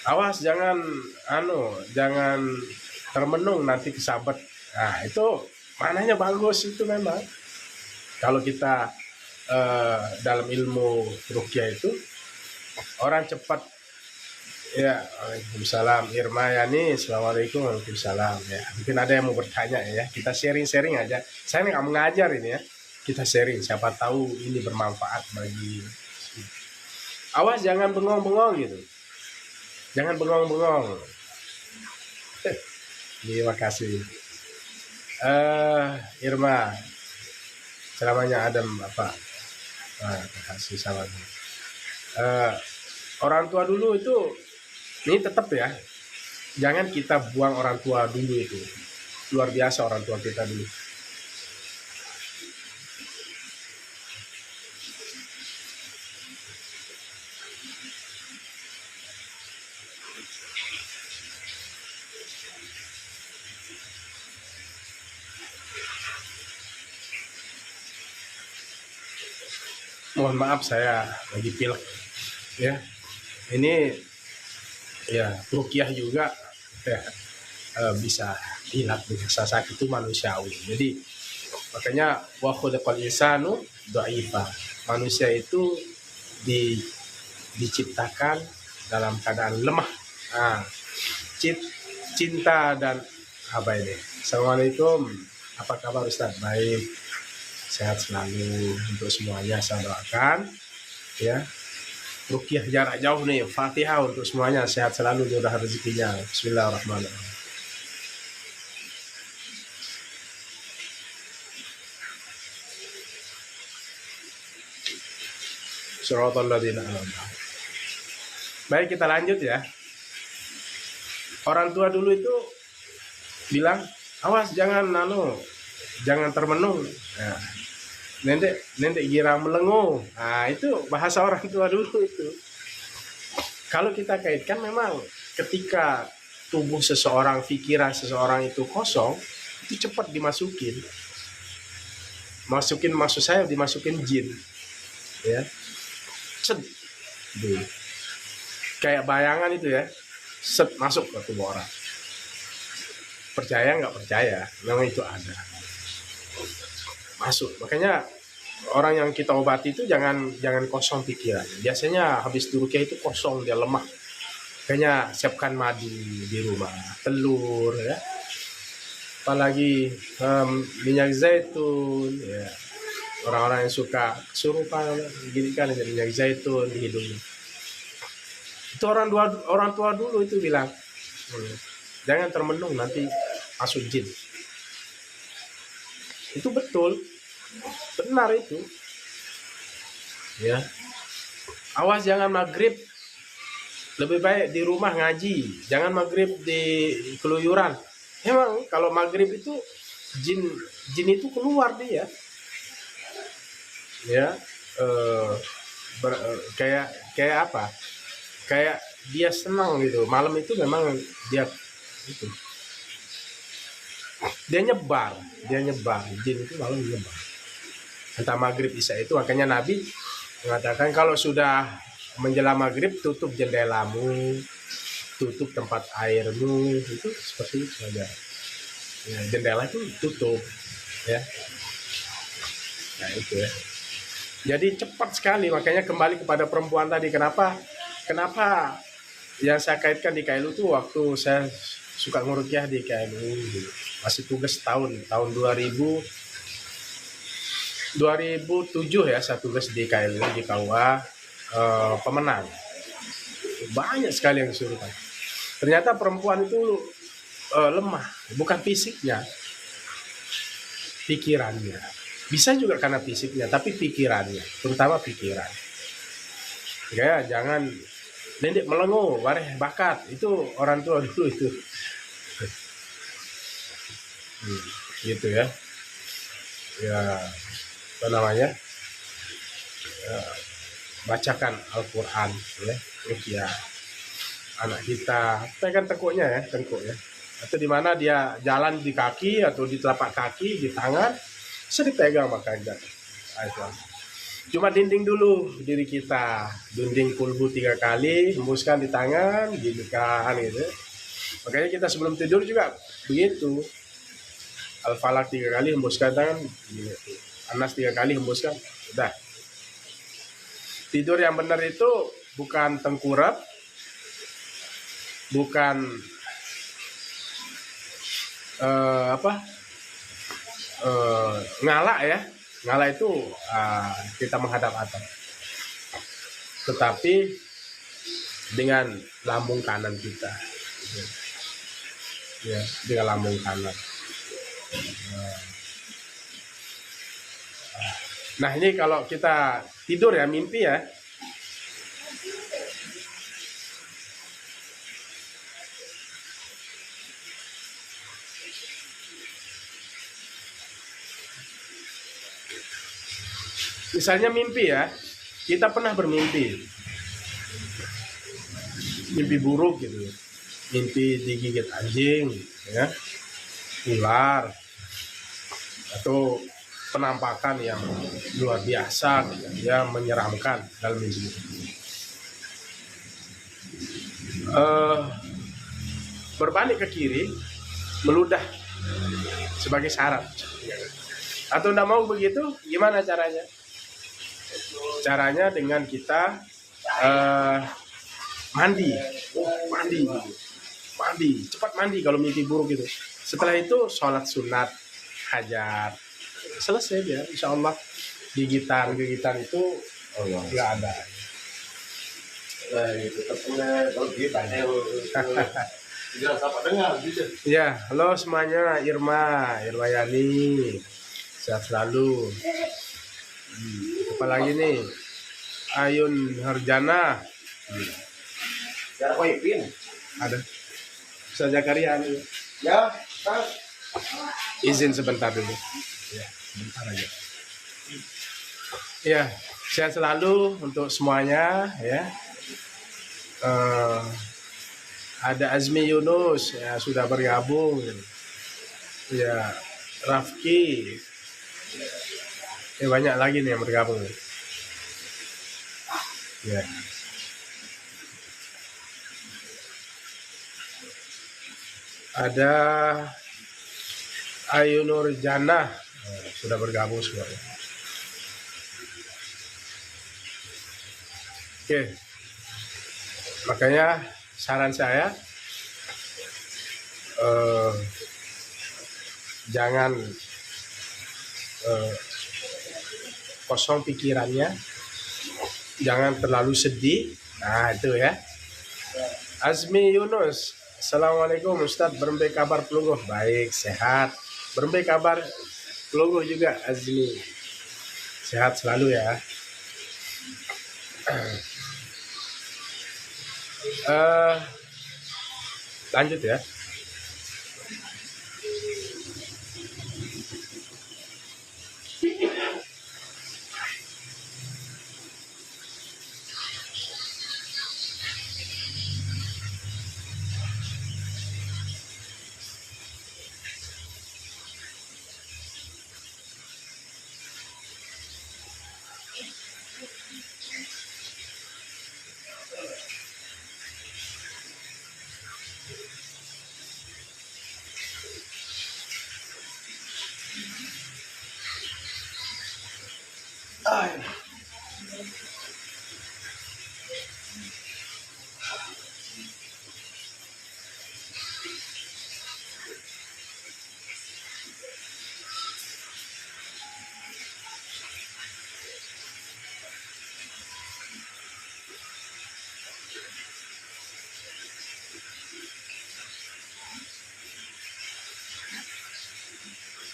awas jangan termenung nanti kesabet. Nah itu mananya bagus itu memang. Kalau kita dalam ilmu ruqyah itu orang cepat ya. Waalaikumsalam Irma Yani, assalamualaikum. Waalaikumsalam ya. Mungkin ada yang mau bertanya ya, kita sharing aja. Saya nggak mengajar ini ya, kita sharing, siapa tahu ini bermanfaat bagi. Awas jangan bengong-bengong gitu, jangan bengong-bengong. Terima kasih Irma, ceramahnya Adam Bapak. Terima kasih sahabatnya. Orang tua dulu itu, ini tetap ya, jangan kita buang orang tua dulu itu. Luar biasa orang tua kita dulu. Mohon maaf saya lagi pilek ya. Ini ya ruqyah juga ya, bisa hilang rasa sakit itu manusiawi. Jadi makanya wa khuliqal insanu dha'ifa. Manusia itu diciptakan dalam keadaan lemah. Cinta dan apa ini? Assalamualaikum. Apa kabar Ustaz? Baik. Sehat selalu untuk semuanya, saya doakan ya. Ruqyah jarak jauh nih, Fatihah untuk semuanya, sehat selalu, murah rezekinya. Bismillahirrahmanirrahim. Shiratal ladzina an'amta. Baik, kita lanjut ya. Orang tua dulu itu bilang, awas jangan termenung. Nah, Nendek girang melengu. Nah, itu bahasa orang tua dulu itu. Kalau kita kaitkan, memang ketika tubuh seseorang, pikiran seseorang itu kosong, itu cepat dimasukin. Maksud saya dimasukin jin. Ya. Kayak bayangan itu ya. Masuk ke tubuh orang. Percaya nggak percaya, memang itu ada. masuk. Makanya orang yang kita obati itu jangan kosong pikiran. Biasanya habis dirukyah itu kosong, dia lemah. Makanya siapkan madu di rumah, telur ya. Apalagi minyak zaitun ya. Orang-orang yang suka kesurupan gini kan minyak zaitun di hidungnya. Itu orang tua dulu itu bilang, jangan termenung nanti masuk jin. Itu betul, benar itu. Ya, awas jangan maghrib, lebih baik di rumah ngaji, jangan maghrib di keluyuran. Emang kalau maghrib itu jin itu keluar dia, ya kayak apa? Kayak dia senang gitu. Malam itu memang dia itu. Dia nyebar. Jin itu malam nyebar. Entah maghrib isya itu, makanya Nabi mengatakan kalau sudah menjelang maghrib tutup jendelamu, tutup tempat airmu, itu seperti itu saja. Ya, jendela itu tutup, ya. Nah itu ya. Jadi cepat sekali, makanya kembali kepada perempuan tadi. Kenapa yang saya kaitkan di KLU itu waktu saya suka ngurukyah di KLU, masih tugas tahun 2007 ya, saya tugas di KLU di KUA Pemenang. Banyak sekali yang kesurupan. Ternyata perempuan itu lemah, bukan fisiknya, pikirannya. Bisa juga karena fisiknya, tapi pikirannya, terutama pikiran. Ya, jangan nenek melengo, wareh bakat. Itu orang tua dulu itu. Gitu ya. Ya, apa namanya? Bacakan Al-Quran ya. Ya. Anak kita, pegang tengkuknya ya, Atau di mana dia jalan di kaki atau di telapak kaki, di tangan, bisa dipegang makanya. Cuma dinding dulu diri kita, dinding kulbu 3 kali, hembuskan di tangan, ginikan gitu. Makanya kita sebelum tidur juga begitu. Al-Falaq 3 kali, hembuskan tangan, gitu. Anas 3 kali, hembuskan, udah. Tidur yang benar itu bukan tengkurap, bukan ngalak ya. Ngalak itu kita menghadap atap. Tetapi dengan lambung kanan kita. Ya, dengan lambung kanan. Nah, ini kalau kita tidur ya, mimpi ya. Misalnya mimpi ya, kita pernah bermimpi. Mimpi buruk gitu. Mimpi digigit anjing, ya. Ular. Atau penampakan yang luar biasa, yang menyeramkan dalam mimpi. Berbalik ke kiri, meludah sebagai syarat. Atau tidak mau begitu, gimana caranya? Caranya dengan kita mandi, cepat mandi kalau mimpi buruk gitu. Setelah itu sholat sunat, hajat, selesai dia, insya Allah. Gigitan itu nggak ada. Ya, halo semuanya, Irma Yani, sehat selalu. Apalagi nih, Ayun Harjana, ada. Ustaz Zakaria nih. Ya, izin sebentar dulu. Ya, sebentar aja. Ya, sehat selalu untuk semuanya ya. Ada Azmi Yunus ya, sudah bergabung. Ya, Rafki. Banyak lagi nih yang bergabung. Ya. Ada Ayu Nurjana, sudah bergabung semua. Oke, makanya saran saya jangan kosong pikirannya, jangan terlalu sedih. Nah itu ya. Azmi Yunus, Assalamualaikum Ustadz, berembe kabar pelungguh? Baik, sehat. Berembe kabar pelungguh juga Azmi, sehat selalu ya. Lanjut ya.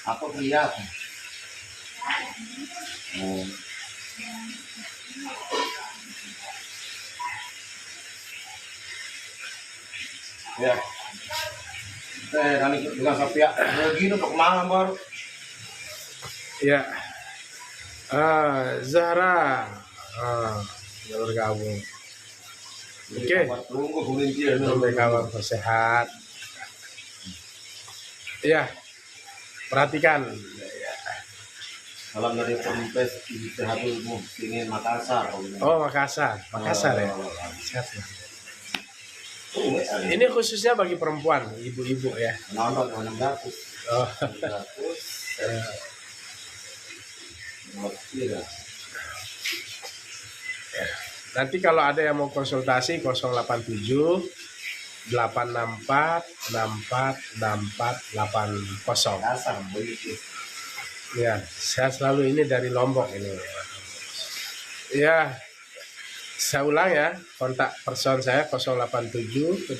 Aku kelihatan. Ya. Nanti bilang sampai ya, begini untuk kemana baru? Ya. Zahra. Sudah bergabung. Oke. Berembe kabar sehat. Iya. Perhatikan. Salam dari Pempes Sehatul Muslimin Makassar. Oh, Makassar ya. Sehat ya. Ini khususnya bagi perempuan, ibu-ibu ya. Nonton 600. Oh. 600. Nanti kalau ada yang mau konsultasi 087 864 64 64 80. Dasar begitu. Ya, saya selalu ini dari Lombok ini. Ya, saya ulang ya, kontak person saya 087 864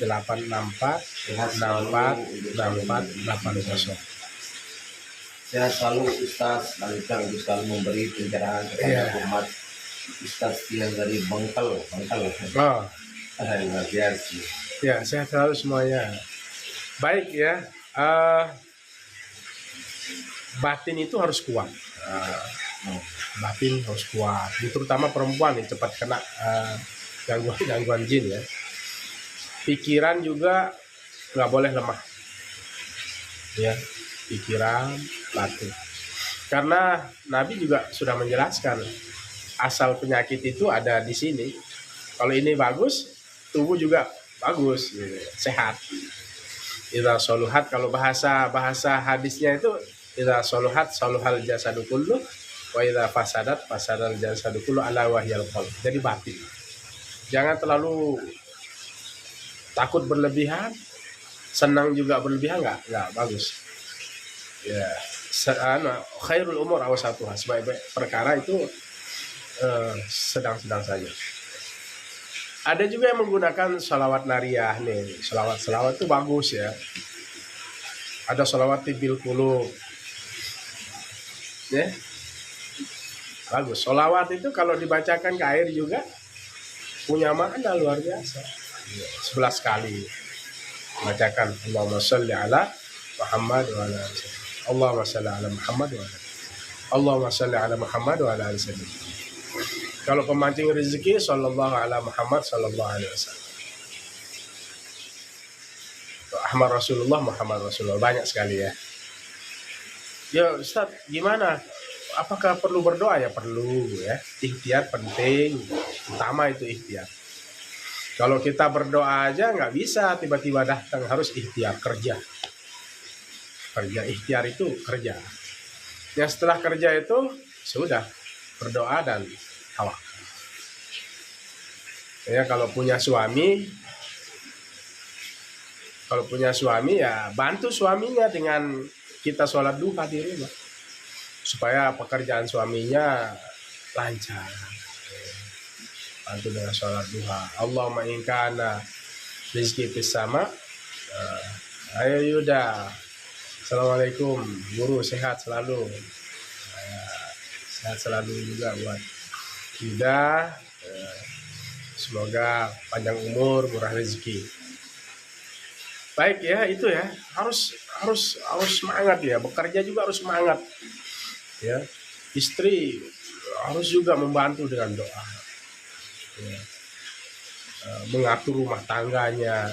64 64 80. Saya selalu Ustaz Lancar selalu memberi pencerahan kepada umat. Ustaz yang dari Bangkal. Oh, Luar biasa. ya, saya selalu semuanya. Baik ya. Batin itu harus kuat. Batin harus kuat. Terutama perempuan nih cepat kena gangguan jin ya. Pikiran juga nggak boleh lemah. Ya, pikiran, batin. Karena Nabi juga sudah menjelaskan asal penyakit itu ada di sini. Kalau ini bagus, tubuh juga bagus, gitu, sehat. Idza soluhat, kalau bahasa hadisnya itu idza soluhat soluhal jasadu kullu wa idza fasadat fasadal jasadu kullu ala wahyal qalb. Jadi batin. Jangan terlalu takut berlebihan, senang juga berlebihan, enggak bagus. Ya, khairul umur awsatuha, sebaik perkara itu sedang-sedang saja. Ada juga yang menggunakan sholawat nariyah nih. Sholawat itu bagus ya. Ada sholawat tibil qulub. Ya. Bagus. Sholawat itu kalau dibacakan ke air juga punya makna luar biasa. 11 kali. Bacakan Allahumma sholli ala Muhammad wa ala alihi. Allahumma sholli ala Muhammad wa ala. Allahumma sholli ala Muhammad wa ala alihi. Kalau pemancing rezeki, sallallahu ala Muhammad sallallahu alaihi wasallam. Ahmad Rasulullah, Muhammad Rasulullah, banyak sekali ya. Ya Ustaz, gimana? Apakah perlu berdoa? Ya perlu ya. Ikhtiar penting, utama itu ikhtiar. Kalau kita berdoa aja nggak bisa tiba-tiba datang, harus ikhtiar, kerja. Ikhtiar itu kerja. Yang setelah kerja itu sudah berdoa dan tawakal. Ya, kalau punya suami ya bantu suaminya dengan kita sholat duha di rumah supaya pekerjaan suaminya lancar. Bantu dengan sholat duha. Allahumma in kana rizki fis sama. Ayo Yuda. Assalamualaikum guru, sehat selalu. Sehat selalu juga buat Yuda. Semoga panjang umur, murah rezeki. Baik ya, itu ya. Harus semangat ya. Bekerja juga harus semangat. Ya. Istri harus juga membantu dengan doa. Ya. Mengatur rumah tangganya.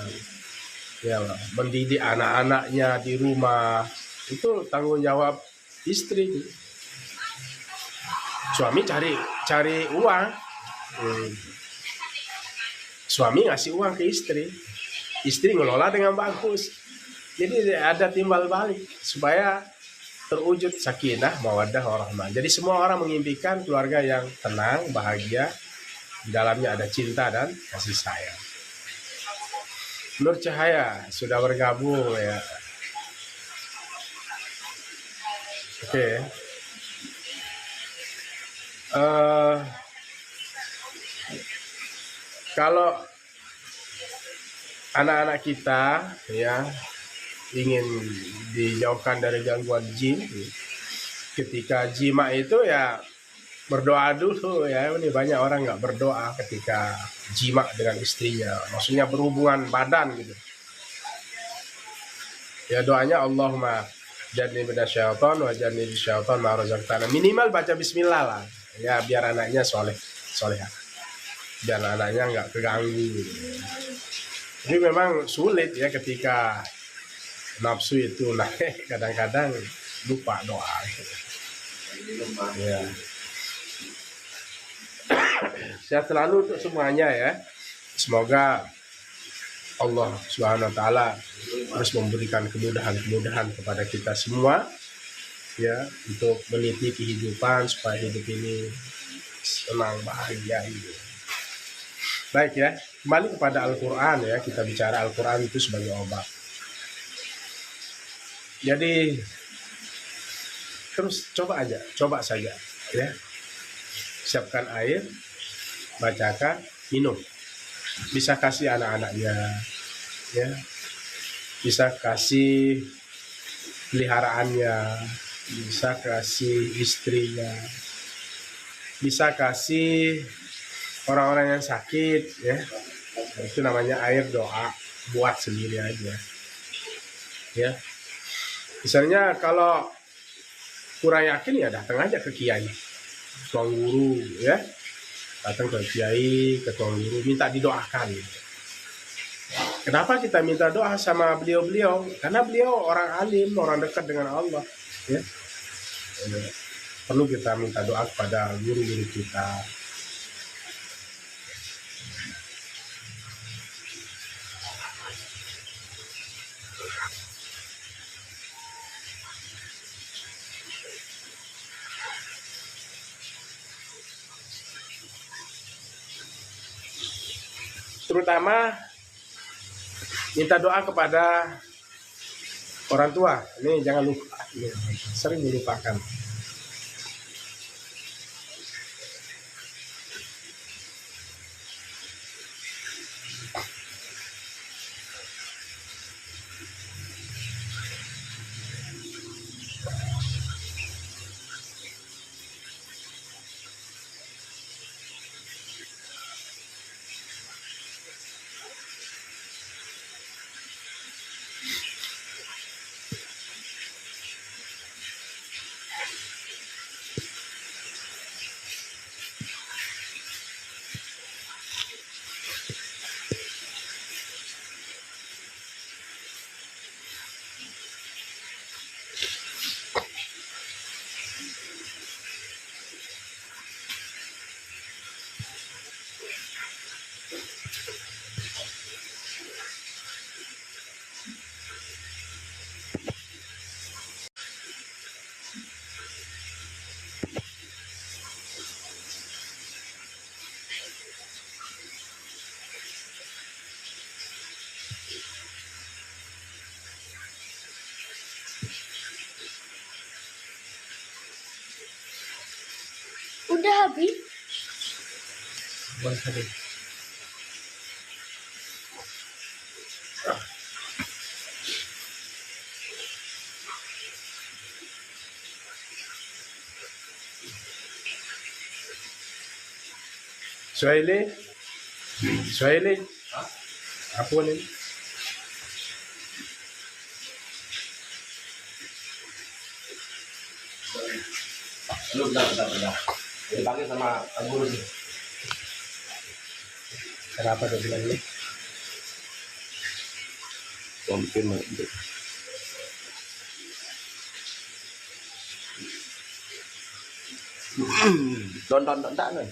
Ya, mendidik anak-anaknya di rumah. Itu tanggung jawab istri. Suami cari uang. Suami ngasih uang ke istri ngelola dengan bagus. Jadi ada timbal balik supaya terwujud sakinah, mawaddah, warahmah. Jadi semua orang mengimpikan keluarga yang tenang, bahagia, di dalamnya ada cinta dan kasih sayang. Nur Cahaya sudah bergabung ya. Oke. Kalau anak-anak kita ya ingin dijauhkan dari gangguan jin, ketika jima itu ya berdoa dulu ya. Ini banyak orang nggak berdoa ketika jima dengan istrinya, maksudnya berhubungan badan gitu. Ya doanya Allahumma jannibna minasyaiton wa jannibna syaiton ma razaqtana. Minimal baca bismillah lah. Ya biar anaknya solehah. Biar anaknya nggak keganggu. Jadi memang sulit ya ketika nafsu itu naik, kadang-kadang lupa doa. Ya. Sehat selalu untuk semuanya ya. Semoga Allah Subhanahu wa taala harus memberikan kemudahan kepada kita semua ya untuk meniti kehidupan supaya hidup ini senang, bahagia gitu. Baik ya, kembali kepada Al-Qur'an ya, kita bicara Al-Qur'an itu sebagai obat. Jadi terus coba saja ya. Siapkan air, bacakan, minum. Bisa kasih anak-anaknya ya, bisa kasih peliharaannya, bisa kasih istrinya, bisa kasih orang-orang yang sakit ya. Itu namanya air doa, buat sendiri aja ya. Misalnya kalau kurang yakin ya datang aja ke kiai, tuang guru ya, datang ke kiai, ke tuang guru, minta didoakan. Kenapa kita minta doa sama beliau-beliau? Karena beliau orang alim, orang dekat dengan Allah. Ya. Perlu kita minta doa kepada guru-guru kita. Terutama minta doa kepada orang tua. Ini jangan lupa, sering dilupakan. Udah habis. Boleh tadi. Swahili, Swahili, apa ni? Lu bentar. Dipanggil sama guru nih. Kenapa dia bilang ini? Confirm. Don nih.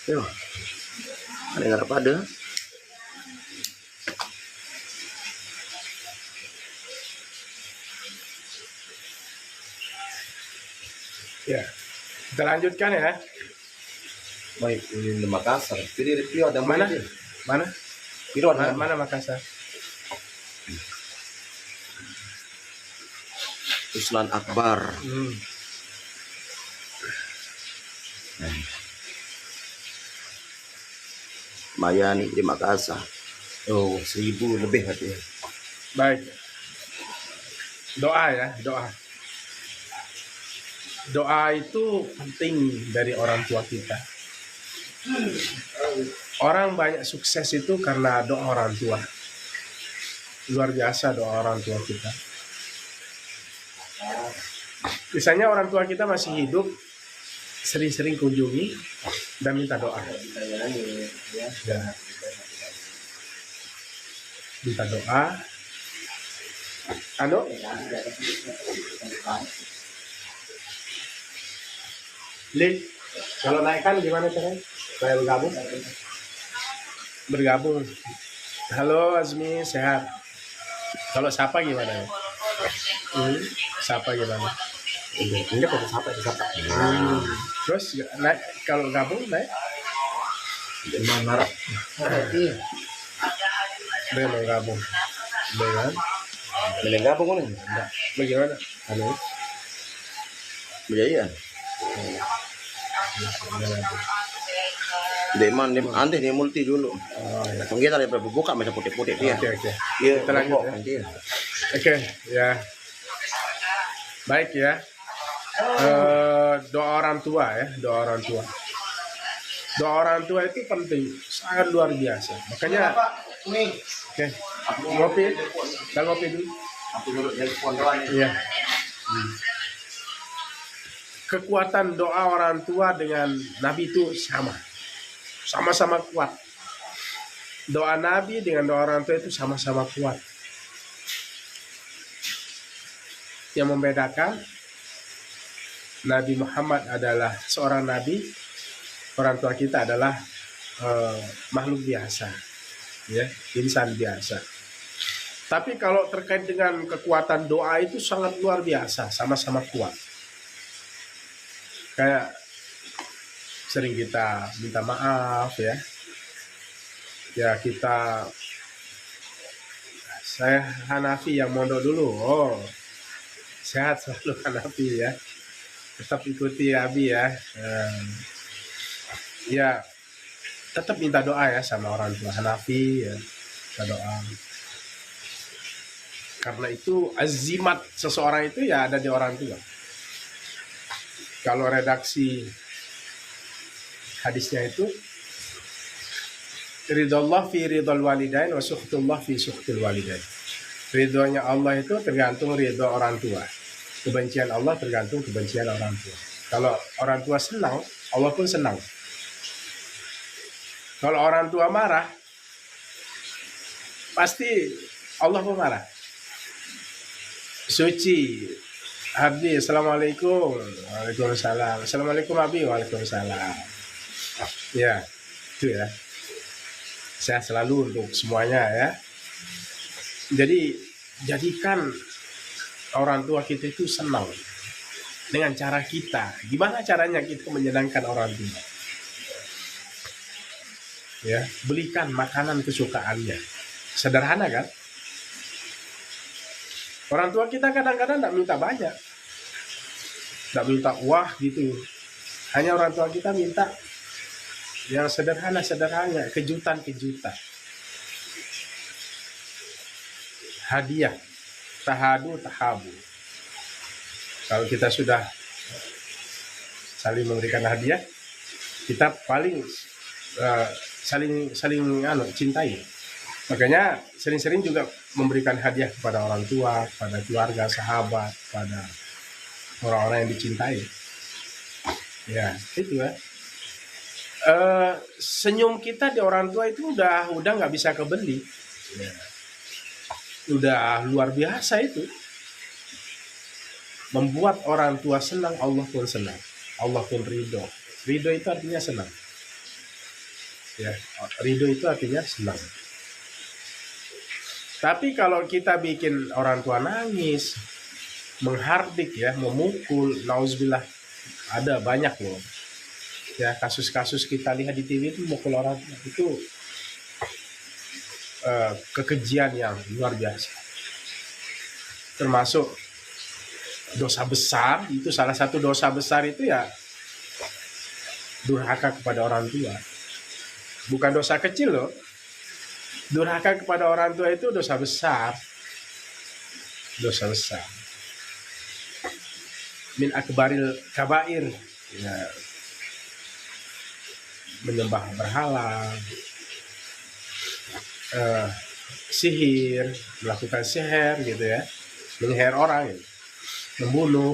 Yo. Ada nggak apa ada? Ya, kita lanjutkan ya. Baik, ini di Makassar. Piro ada Mana? murid. Mana? Piro ada Mana Makassar? Ruslan Akbar. Mayani di Makassar. Oh, 1000 lebih hati. Baik. Doa ya, doa. Doa itu penting dari orang tua kita. Orang banyak sukses itu karena doa orang tua. Luar biasa doa orang tua kita. Misalnya orang tua kita masih hidup, sering-sering kunjungi dan minta doa. Ya. Minta doa. Lid, kalau naikkan gimana caranya? Saya bergabung. Bergabung. Halo Azmi, sehat. Kalau sapa gimana? Sapa gimana? Ini kok siapa? Terus naik, kalau gabung naik? Mana? Dengan gabung. Dengan Gabung nih. bagaimana? Halo. Biaya. Deman, aneh nih multi dulu. Kita ada buka macam putih-putih dia. Oke. Iya, Kita lanjut ya. Oke, ya. Baik ya. Doa orang tua ya, doa orang tua. Doa orang tua itu penting, sangat luar biasa. Makanya, oke, ngopi, kita ngopi dulu. Iya. Kekuatan doa orang tua dengan Nabi itu sama-sama kuat. Doa Nabi dengan doa orang tua itu sama-sama kuat. Yang membedakan Nabi Muhammad adalah seorang nabi, orang tua kita adalah makhluk biasa, ya, insan biasa. Tapi kalau terkait dengan kekuatan doa itu sangat luar biasa, sama-sama kuat. Kayak sering kita minta maaf ya. Ya saya Hanafi yang mondok dulu. Oh, sehat selalu Hanafi ya. Tetap ikuti Abi ya. Ya tetap minta doa ya sama orang tua Hanafi ya. Minta doa. Karena itu azimat seseorang itu ya ada di orang tua. Kalau redaksi hadisnya itu ridallah fi ridal walidain wa sukhtullah fi sukhtil walidain. Ridhonya Allah itu tergantung ridho orang tua. Kebencian Allah tergantung kebencian orang tua. Kalau orang tua senang, Allah pun senang. Kalau orang tua marah, pasti Allah pun marah. Suci Abdi, assalamualaikum. Waalaikumsalam. Assalamualaikum Abdi, waalaikumsalam. Ya, itu ya. Saya selalu untuk semuanya ya. Jadi jadikan orang tua kita itu senang dengan cara kita. Gimana caranya kita menyenangkan orang tua? Ya, belikan makanan kesukaannya. Sederhana kan? Orang tua kita kadang-kadang tidak minta banyak, tidak minta wah gitu. Hanya orang tua kita minta yang sederhana, kejutan, hadiah, tahadu, tahabu. Kalau kita sudah saling memberikan hadiah, kita paling saling cintai. Makanya sering-sering juga memberikan hadiah kepada orang tua, pada keluarga, sahabat, pada orang-orang yang dicintai. Ya, itu ya. Senyum kita di orang tua itu udah nggak bisa kebeli. Ya. Udah luar biasa itu. Membuat orang tua senang, Allah pun senang. Allah pun ridho. Ridho itu artinya senang. Ya, ridho itu artinya senang. Tapi kalau kita bikin orang tua nangis, menghardik ya, memukul, nauzubillah, ada banyak loh. Ya, kasus-kasus kita lihat di TV itu mukul orang itu kekejian yang luar biasa. Termasuk dosa besar, itu salah satu dosa besar itu ya durhaka kepada orang tua. Bukan dosa kecil loh. Durhaka kepada orang tua itu dosa besar. Dosa besar. Min akbaril kabair. Ya. Menyembah berhala. Sihir. Melakukan sihir gitu ya. Menyihir orang gitu. Membunuh.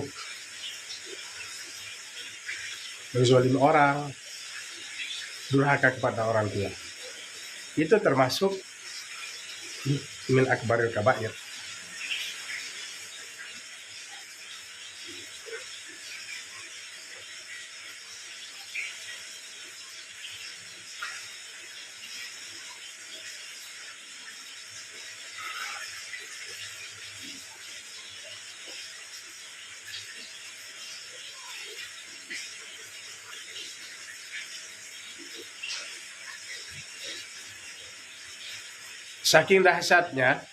Menzalimi orang. Durhaka kepada orang tua. Itu termasuk min akbaril kabair. Saking dahsyatnya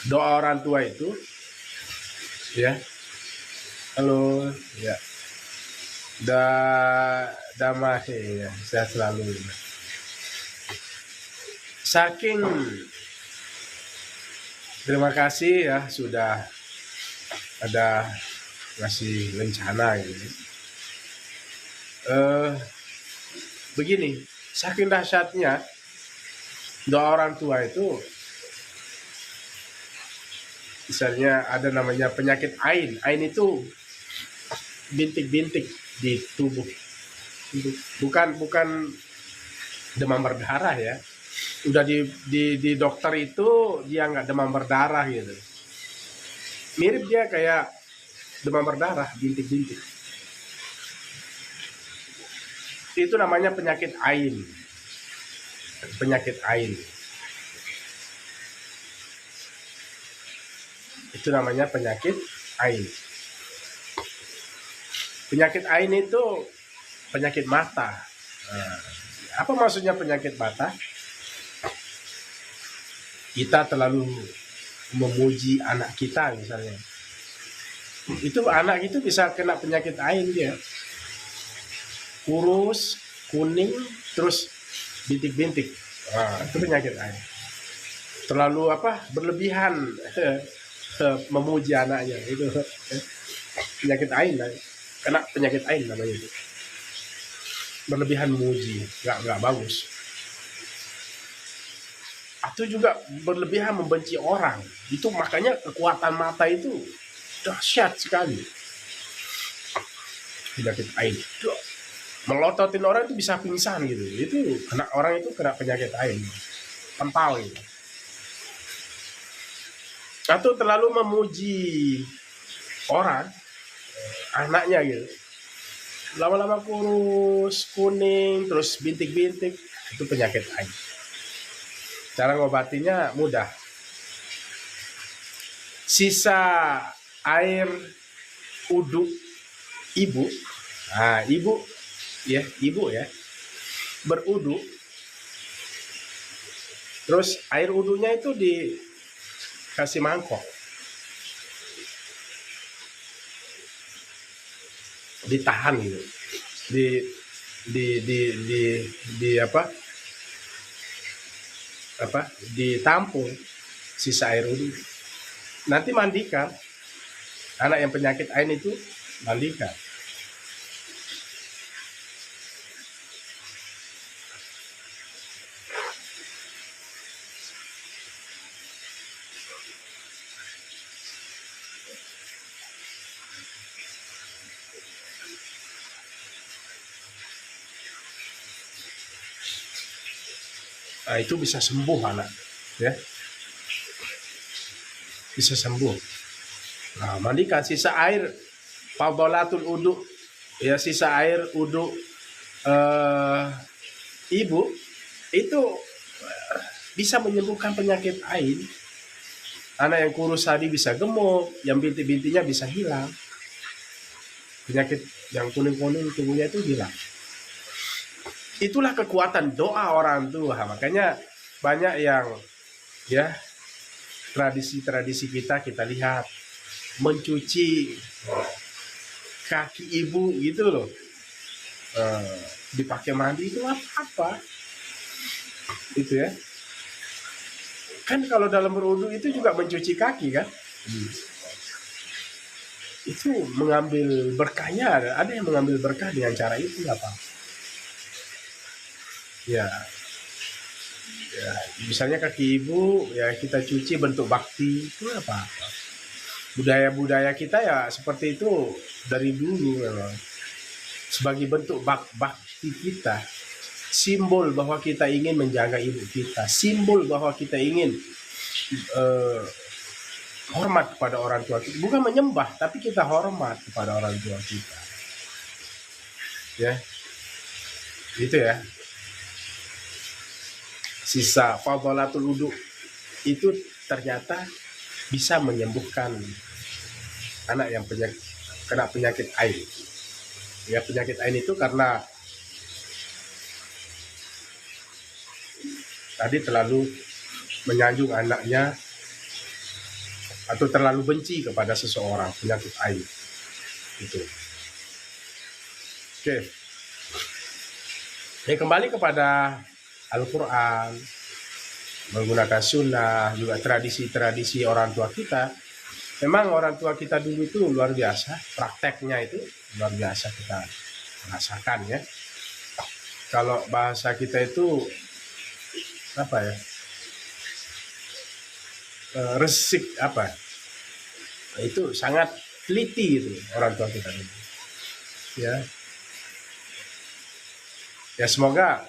doa orang tua itu, ya, halo, ya, damai, ya, sehat selalu. Saking terima kasih ya sudah ada ngasih rencana gitu. Begini, saking dahsyatnya doa orang tua itu, misalnya ada namanya penyakit ain. Ain itu bintik-bintik di tubuh. Bukan demam berdarah ya. Udah di dokter itu dia nggak demam berdarah gitu. Mirip dia kayak demam berdarah, bintik-bintik. Itu namanya penyakit ain. Penyakit ain. Itu namanya penyakit ain. Penyakit ain itu penyakit mata. Apa maksudnya penyakit mata? Kita terlalu memuji anak kita misalnya. Itu anak itu bisa kena penyakit ain dia. Kurus, kuning, terus bintik-bintik. Itu penyakit ain. Terlalu berlebihan memuji anaknya, itu penyakit ain. Kena penyakit ain namanya itu. Berlebihan memuji, nggak bagus. Atau juga berlebihan membenci orang. Itu makanya kekuatan mata itu dahsyat sekali. Penyakit ain. Melototin orang itu bisa pingsan gitu. Itu orang itu kena penyakit ain. Kental gitu. Atau terlalu memuji orang, anaknya gitu. Lama-lama kurus, kuning, terus bintik-bintik. Itu penyakit ain. Cara ngobatinya mudah. Sisa air uduk ibu. Ibu ya, berudu Terus air wudhunya itu dikasih mangkok, ditahan gitu, di di apa ditampung sisa air wudhu. Nanti mandikan anak yang penyakit ain itu, mandikan. Nah, itu bisa sembuh anak, ya, bisa sembuh. Nah, mandikan sisa air fadhalatul udhu, ya, sisa air udhu ibu itu bisa menyembuhkan penyakit ain. Anak yang kurus tadi bisa gemuk, yang bintik-bintiknya bisa hilang, penyakit yang kuning-kuning tubuhnya itu hilang. Itulah kekuatan doa orang tua. Makanya banyak yang, ya, tradisi-tradisi kita lihat mencuci kaki ibu gitu loh, dipakai mandi itu apa itu, ya kan. Kalau dalam berwudu itu juga mencuci kaki kan, itu mengambil berkahnya. Ada yang mengambil berkah dengan cara itu, apa ya, misalnya kaki ibu, ya kita cuci bentuk bakti, itu apa budaya-budaya kita ya seperti itu dari dulu memang, sebagai bentuk bakti kita, simbol bahwa kita ingin menjaga ibu kita, simbol bahwa kita ingin hormat kepada orang tua kita, bukan menyembah tapi kita hormat kepada orang tua kita, ya itu, ya. Sisa fadhalatul wudu itu ternyata bisa menyembuhkan anak yang kena penyakit ain. Ya, penyakit ain itu karena tadi terlalu menyanjung anaknya atau terlalu benci kepada seseorang, penyakit ain itu. Oke. Kembali kepada Al-Quran, menggunakan sunnah, juga tradisi-tradisi orang tua kita. Memang orang tua kita dulu itu luar biasa, prakteknya itu luar biasa kita rasakan, ya. Kalau bahasa kita itu apa ya, resik apa, itu sangat teliti itu orang tua kita dulu, ya. Ya, semoga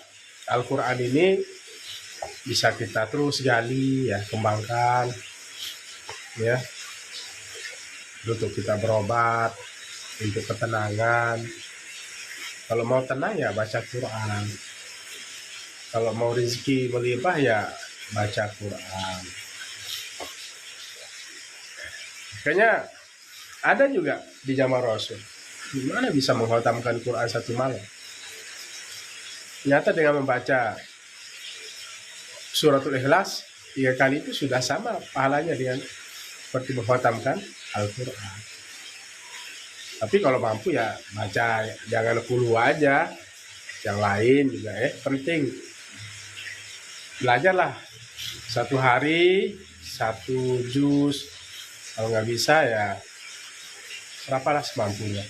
Al-Quran ini bisa kita terus gali, ya, kembangkan, ya, untuk kita berobat, untuk ketenangan. Kalau mau tenang ya baca Quran, kalau mau rezeki melimpah ya baca Quran. Kayaknya ada juga di zaman Rasul, gimana bisa mengkhatamkan Quran satu malam. Ternyata dengan membaca suratul Ikhlas 3 kali itu sudah sama pahalanya dengan seperti mengkhatamkan Al-Quran. Tapi kalau mampu ya baca, jangan 10 aja, yang lain juga, penting. Belajarlah 1 hari 1 juz, kalau nggak bisa ya berapalah semampunya.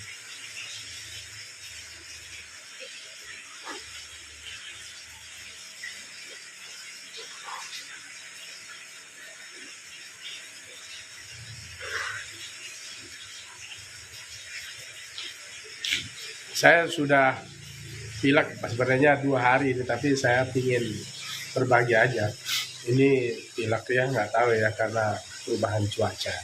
Saya sudah pilek sebenarnya 2 hari ini, tapi saya ingin berbagi aja. Ini pilek ya, nggak tahu ya, karena perubahan cuaca.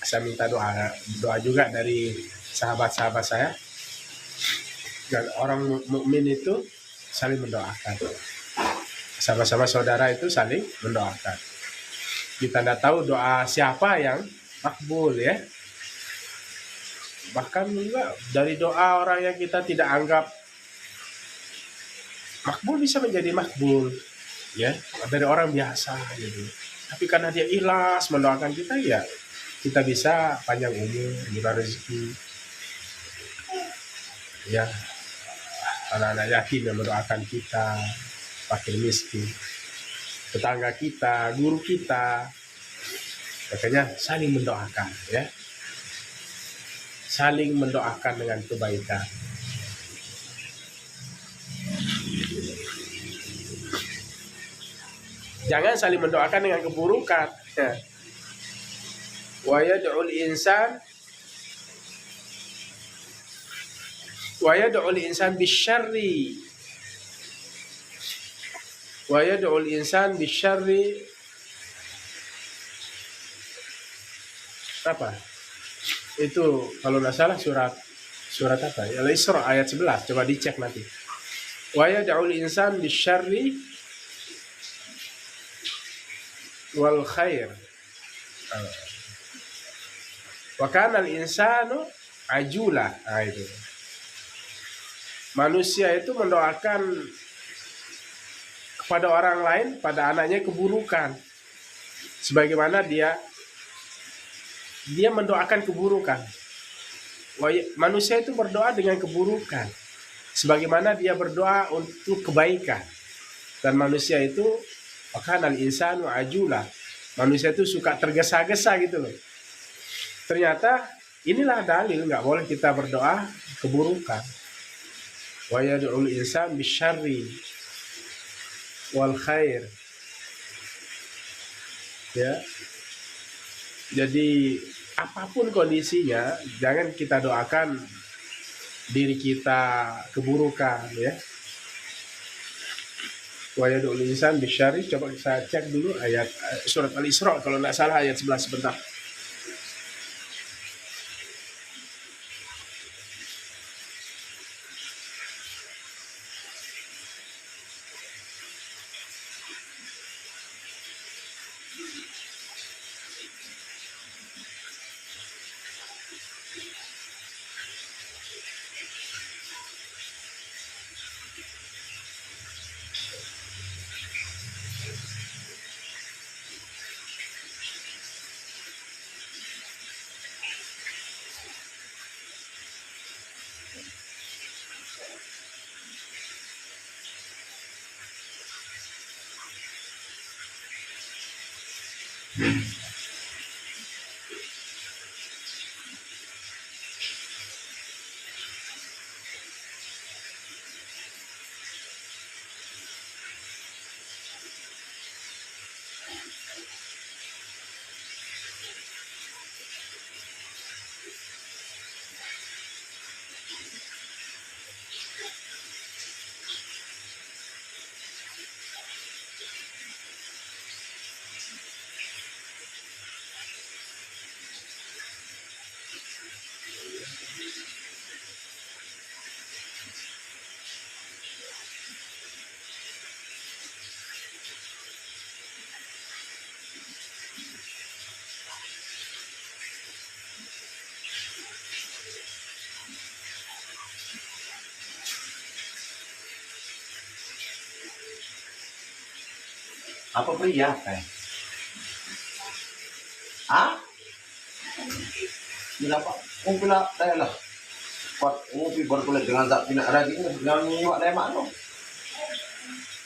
Saya minta doa juga dari sahabat-sahabat saya. Dan orang mukmin itu saling mendoakan. Sama-sama saudara itu saling mendoakan. Kita tidak tahu doa siapa yang makbul, ya. Bahkan juga dari doa orang yang kita tidak anggap makbul bisa menjadi makbul. ya, dari orang biasa gitu. Tapi karena dia ikhlas mendoakan kita, ya kita bisa panjang umur, murah rezeki, ya. Anak-anak yatim yang mendoakan kita, fakir miskin, tetangga kita, guru kita. Makanya saling mendoakan, ya. Saling mendoakan dengan kebaikan. Jangan saling mendoakan dengan keburukan. Ya. Wa yad'ul insan bisyarri apa? Itu kalau nggak salah surat apa? Al-Isra ayat 11. Coba dicek nanti. Wa yad'ul insan bisyarri wal khair. Wa kana al-insanu ajula. Nah, itu. Manusia itu mendoakan kepada orang lain, pada anaknya keburukan. Sebagaimana dia mendoakan keburukan. Manusia itu berdoa dengan keburukan. Sebagaimana dia berdoa untuk kebaikan. Dan manusia itu kana al-insanu ajula. Manusia itu suka tergesa-gesa gitu loh. Ternyata inilah dalil nggak boleh kita berdoa keburukan. Wa yad'ul insan bisyarri wal khair. Ya. Jadi apapun kondisinya, jangan kita doakan diri kita keburukan, ya. Wa yad'ul insan bisyarri. Coba saya cek dulu ayat surat Al-Isra kalau nggak salah ayat 11 sebentar. Apa pria kan? Ah? Kenapa? Kung pila tayo lah. Kuat ngopi baru kulit dengan tak pinak lagi dengan nyiwak lemak no.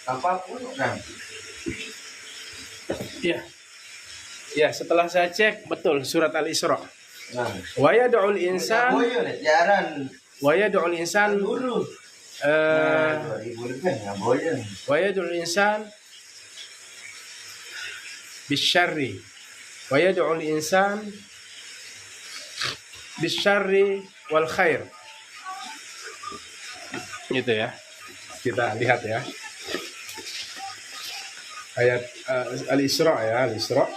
Tanpa pun kan? Ya. Ya, setelah saya cek betul surat Al-Isra. Nah. Wa yad'ul insan wa yad'ul insan dulu. 2000 lebih nggak boleh. Wa yad'ul insan bisyarri wa yad'ul insan bisyarri wal khair. Gitu ya. Kita lihat ya. Ayat Al-Isra ya, Al-Isra.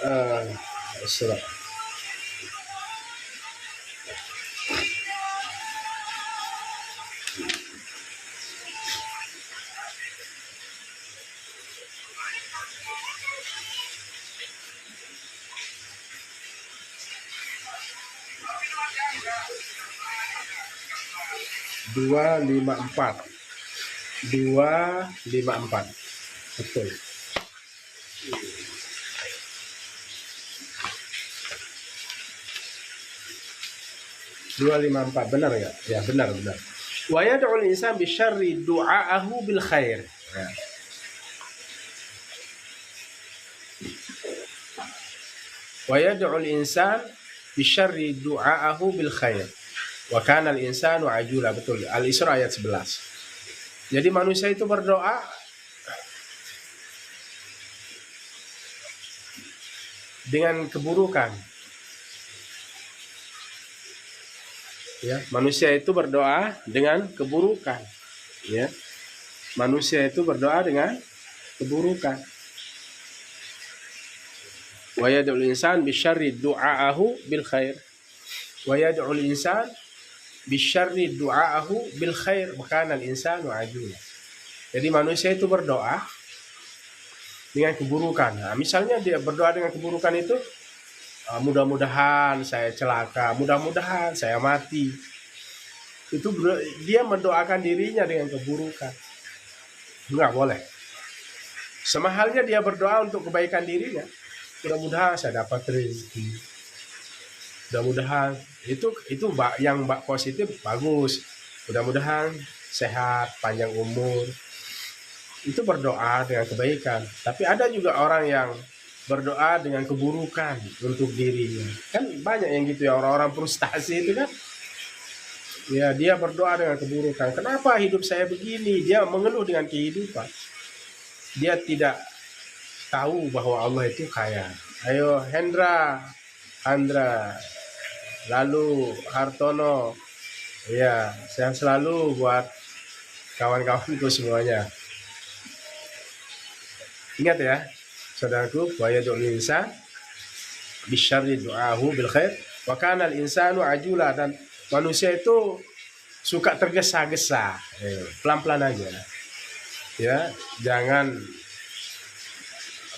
Al-Isra. Dua lima empat. 254. Betul. 254 benar nggak? Ya benar. Wa yad'ul insan bisyarri du'aahu bil khair. Ya. Wa yad'ul insan bisyarri du'aahu bil khair. Wa kana al insanu ajula. Betul. Al-Isra ayat 11. Jadi manusia itu berdoa dengan keburukan. Ya, manusia itu berdoa dengan keburukan. Ya. Manusia itu berdoa dengan keburukan. Wa yad'ul insan bisyarri du'aahu bil khair. Wa yad'ul insan bisyarri du'aahu bil khair. Maka al insanu ajula. Jadi manusia itu berdoa dengan keburukan. Nah, misalnya dia berdoa dengan keburukan itu, mudah-mudahan saya celaka, mudah-mudahan saya mati. Itu dia mendoakan dirinya dengan keburukan. Enggak boleh. Sama halnya dia berdoa untuk kebaikan dirinya. Mudah-mudahan saya dapat rezeki. Mudah-mudahan itu yang positif bagus. Mudah-mudahan sehat, panjang umur. Itu berdoa dengan kebaikan. Tapi ada juga orang yang berdoa dengan keburukan untuk dirinya. Kan banyak yang gitu ya, orang-orang frustasi itu kan. Ya, dia berdoa dengan keburukan. Kenapa hidup saya begini? Dia mengeluh dengan kehidupan. Dia tidak tahu bahwa Allah itu kaya. Ayo Hendra, lalu Hartono. Ya, sehat selalu buat kawan-kawanku semuanya. Ingat ya, saudaraku, wa yad'ul insan bisyarri du'aahu bil khair wa kana al insanu ajula. Dan manusia itu suka tergesa-gesa. Pelan-pelan aja. Ya, jangan,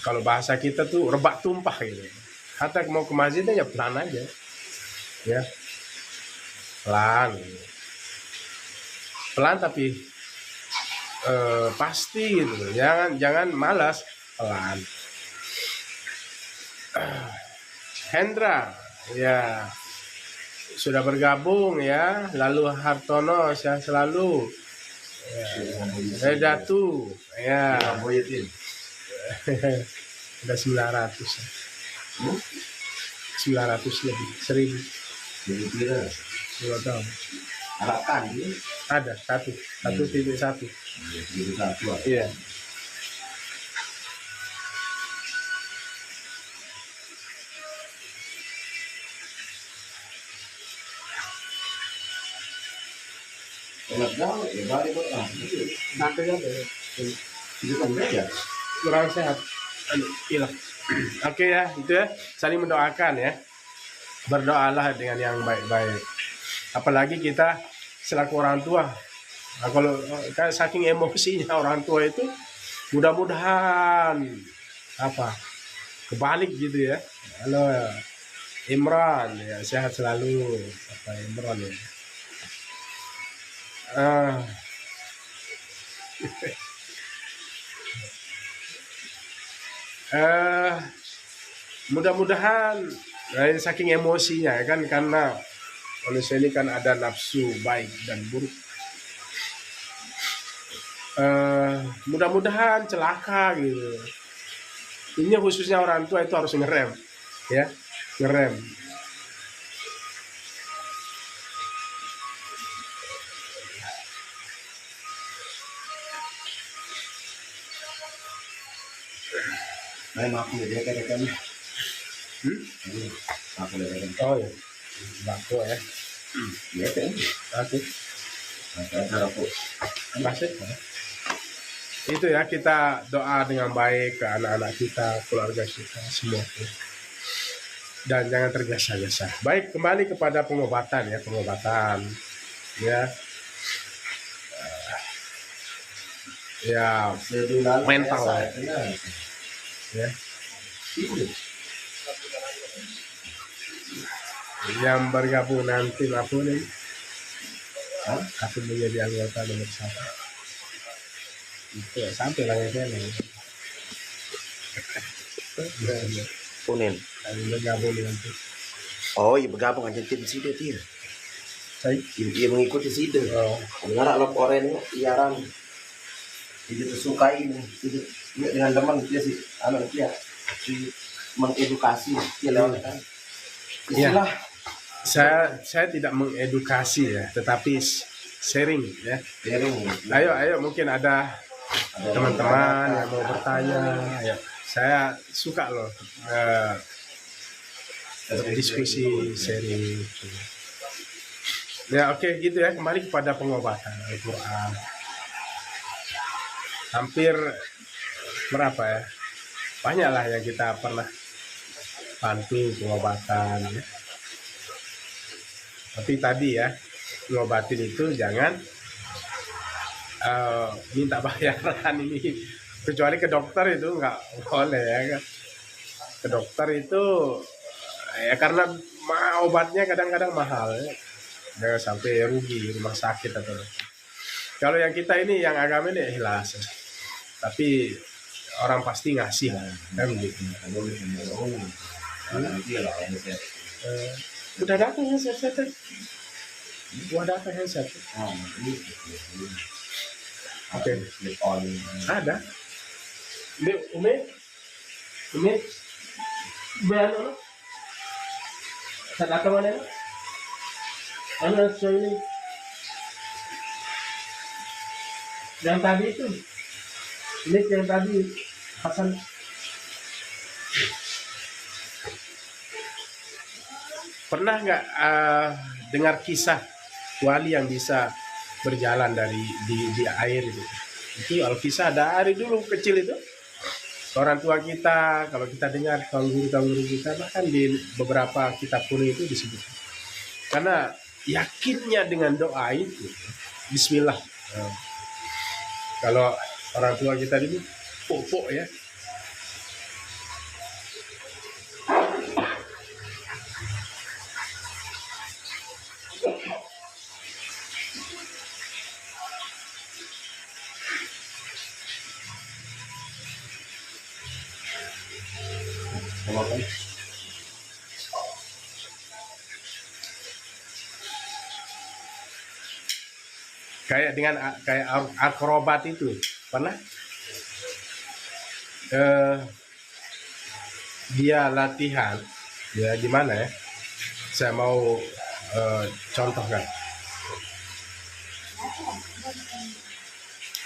kalau bahasa kita tuh rebak tumpah gitu. Hatta mau ke masjid ya pelan aja. Ya. Pelan tapi pasti gitu. Jangan malas, pelan. Hendra ya sudah bergabung ya, lalu Hartono sehat selalu. Redatu ya. Udah 900. 900 lebih, 1000. Jadi kira 2 tahun. harapan ini Ada 1.1. jadi satu. Iya. Enak banget ya, balik berkah. Nanti ya. Itu kan beda. Kurang sehat. Hilang. Oke ya, itu ya. Saling mendoakan ya. Berdoalah dengan yang baik-baik. Apalagi kita selaku orang tua. Nah, kalau kan saking emosinya orang tua itu, mudah-mudahan kebalik gitu ya. Halo Imran ya, sehat selalu. Imran ya. Mudah-mudahan saking emosinya kan, karena manusia ini kan ada nafsu baik dan buruk. Mudah-mudahan celaka gitu. Ini khususnya orang tua itu harus ngerem ya, ngerem. Aku udah rekan. Aku udah rekan. Oh ya, bako ya. Iya kan? Oke. Aku. Masih. Itu ya, kita doa dengan baik ke anak-anak kita, keluarga kita semua. Ya. Dan jangan tergesa-gesa. Baik, kembali kepada pengobatan ya, ya. Ya, mental ya. Yang bergabung nanti aku nih, aku menjadi anggota nomor 1. itu sampai lah ya Kunin. bergabung dengan itu. Oh, iya bergabung aja tim sida dia. Saya Dia mengikuti sida. Dengar lo koren iaran. Dia tersukai ini. Dia dengan teman dia sih, anak dia si mengedukasi dia lewat kan. Istilah. Saya tidak mengedukasi ya, tetapi sharing ya. Sharing. Ayo mungkin ada teman-teman yang mau bertanya. Ya, saya suka loh diskusi sharing. Ya oke, gitu ya, kembali kepada pengobatan Al-Quran. Hampir berapa ya? Banyak lah yang kita pernah bantu pengobatan ya. Tapi tadi ya, ngobatin itu jangan minta bayaran ini, kecuali ke dokter itu nggak boleh ya kan. Ke dokter itu ya karena obatnya kadang-kadang mahal ya. Jangan sampai rugi rumah sakit atau. Kalau yang kita ini yang agama ini ikhlas ya. Tapi orang pasti ngasih kan gitu. Udah datang ya set. Gua datang ya set. Oke. Ada. Umi. Bayar Sana ke mana? Ano ini? Yang tadi itu. Ini yang tadi Hasan. Pernah nggak dengar kisah wali yang bisa berjalan di air itu? Itu Alkisah dari dulu kecil itu. Orang tua kita, kalau kita dengar guru kita, bahkan di beberapa kitab kuning itu disebut. Karena yakinnya dengan doa itu, Bismillah. Kalau orang tua kita dulu, pok ya. Kayak akrobat itu pernah dia latihan ya gimana ya, saya mau contohkan.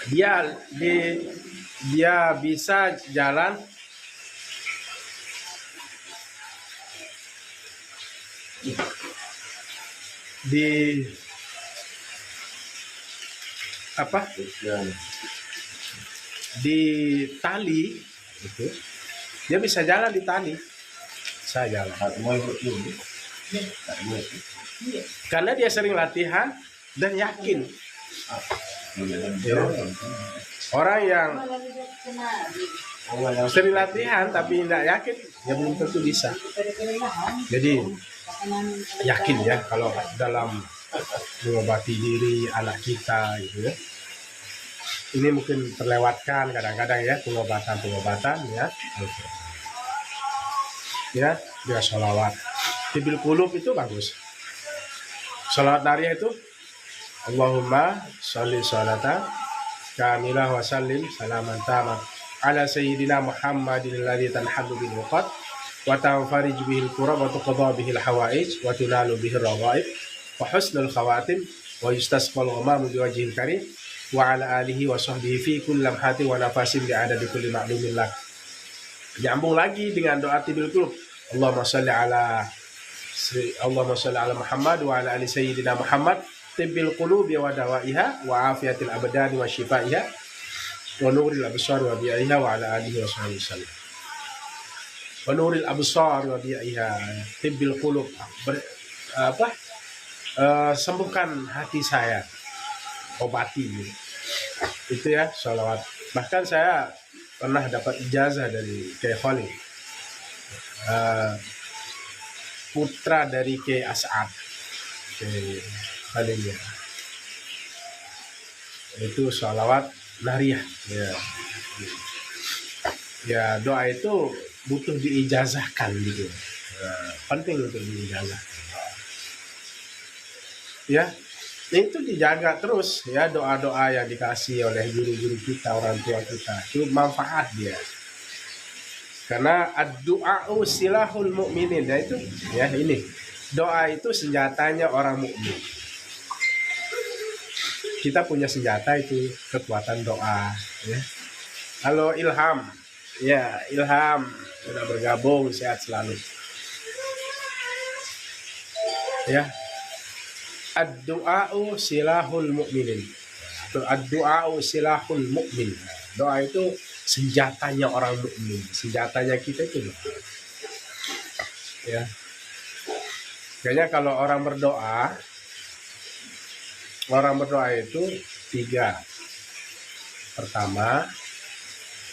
Dia bisa jalan di tali itu, dia bisa jalan di tali. Saya jalan karena dia sering latihan dan yakin. Orang yang sering latihan tapi tidak yakin, ya belum tentu bisa. Jadi yakin ya kalau dalam mengobati diri anak kita gitu ya. Ini mungkin terlewatkan kadang-kadang ya, pengobatan ya. Ya, dia sholawat. Tibil qulub itu bagus. Sholawat nariyah itu Allahumma sholli sholatan kamilah wa sallim salaman tamat ala sayyidina Muhammadin alladhi tanhaddu bil uqad wa tanfarij bihil kurab wa tuqadha bihil hawaij wa tunalu bihir raghaib wa husnul khawatim wa yustasqal ghamamu biwajhil karim wa ala alihi wa sahbihi fi kulli lamhati wa nafasin bi'adadi kulli ma'lumin lak. Nyambung lagi dengan doa tibil qulub. Allahumma sholli ala Muhammad wa ala ali sayyidina Muhammad tibbil qulubi wa dawaiha wa afiyatil abdani wa shifaiha wa nuril absar wa bi'iha wa ala alihi wa sahbihi wasallam. Wa nuril absar wa bi'iha tibbil qulub. Sembuhkan hati saya, obati gitu. Itu ya sholawat. Bahkan saya pernah dapat ijazah dari Kiai Khalil, putra dari Kiai As'ad, Kiai Khalil ya. Itu sholawat nariyah. Ya. Ya, doa itu butuh diijazahkan gitu. Penting untuk diijazah. Ya, itu dijaga terus ya, doa-doa yang dikasih oleh guru-guru kita, orang tua kita. Itu manfaat dia. Karena ad-du'a'u silahul mu'minin. Nah itu ya ini. Doa itu senjatanya orang mukmin. Kita punya senjata itu kekuatan doa ya. Halo Ilham. Ya, Ilham sudah bergabung, sehat selalu. Ya. Ad-du'a'u silahul mu'minin. Ad-du'a'u silahul mu'min. Doa itu senjatanya orang mukmin. Senjatanya kita itu doa. Ya. Kayaknya kalau orang berdoa itu 3. Pertama,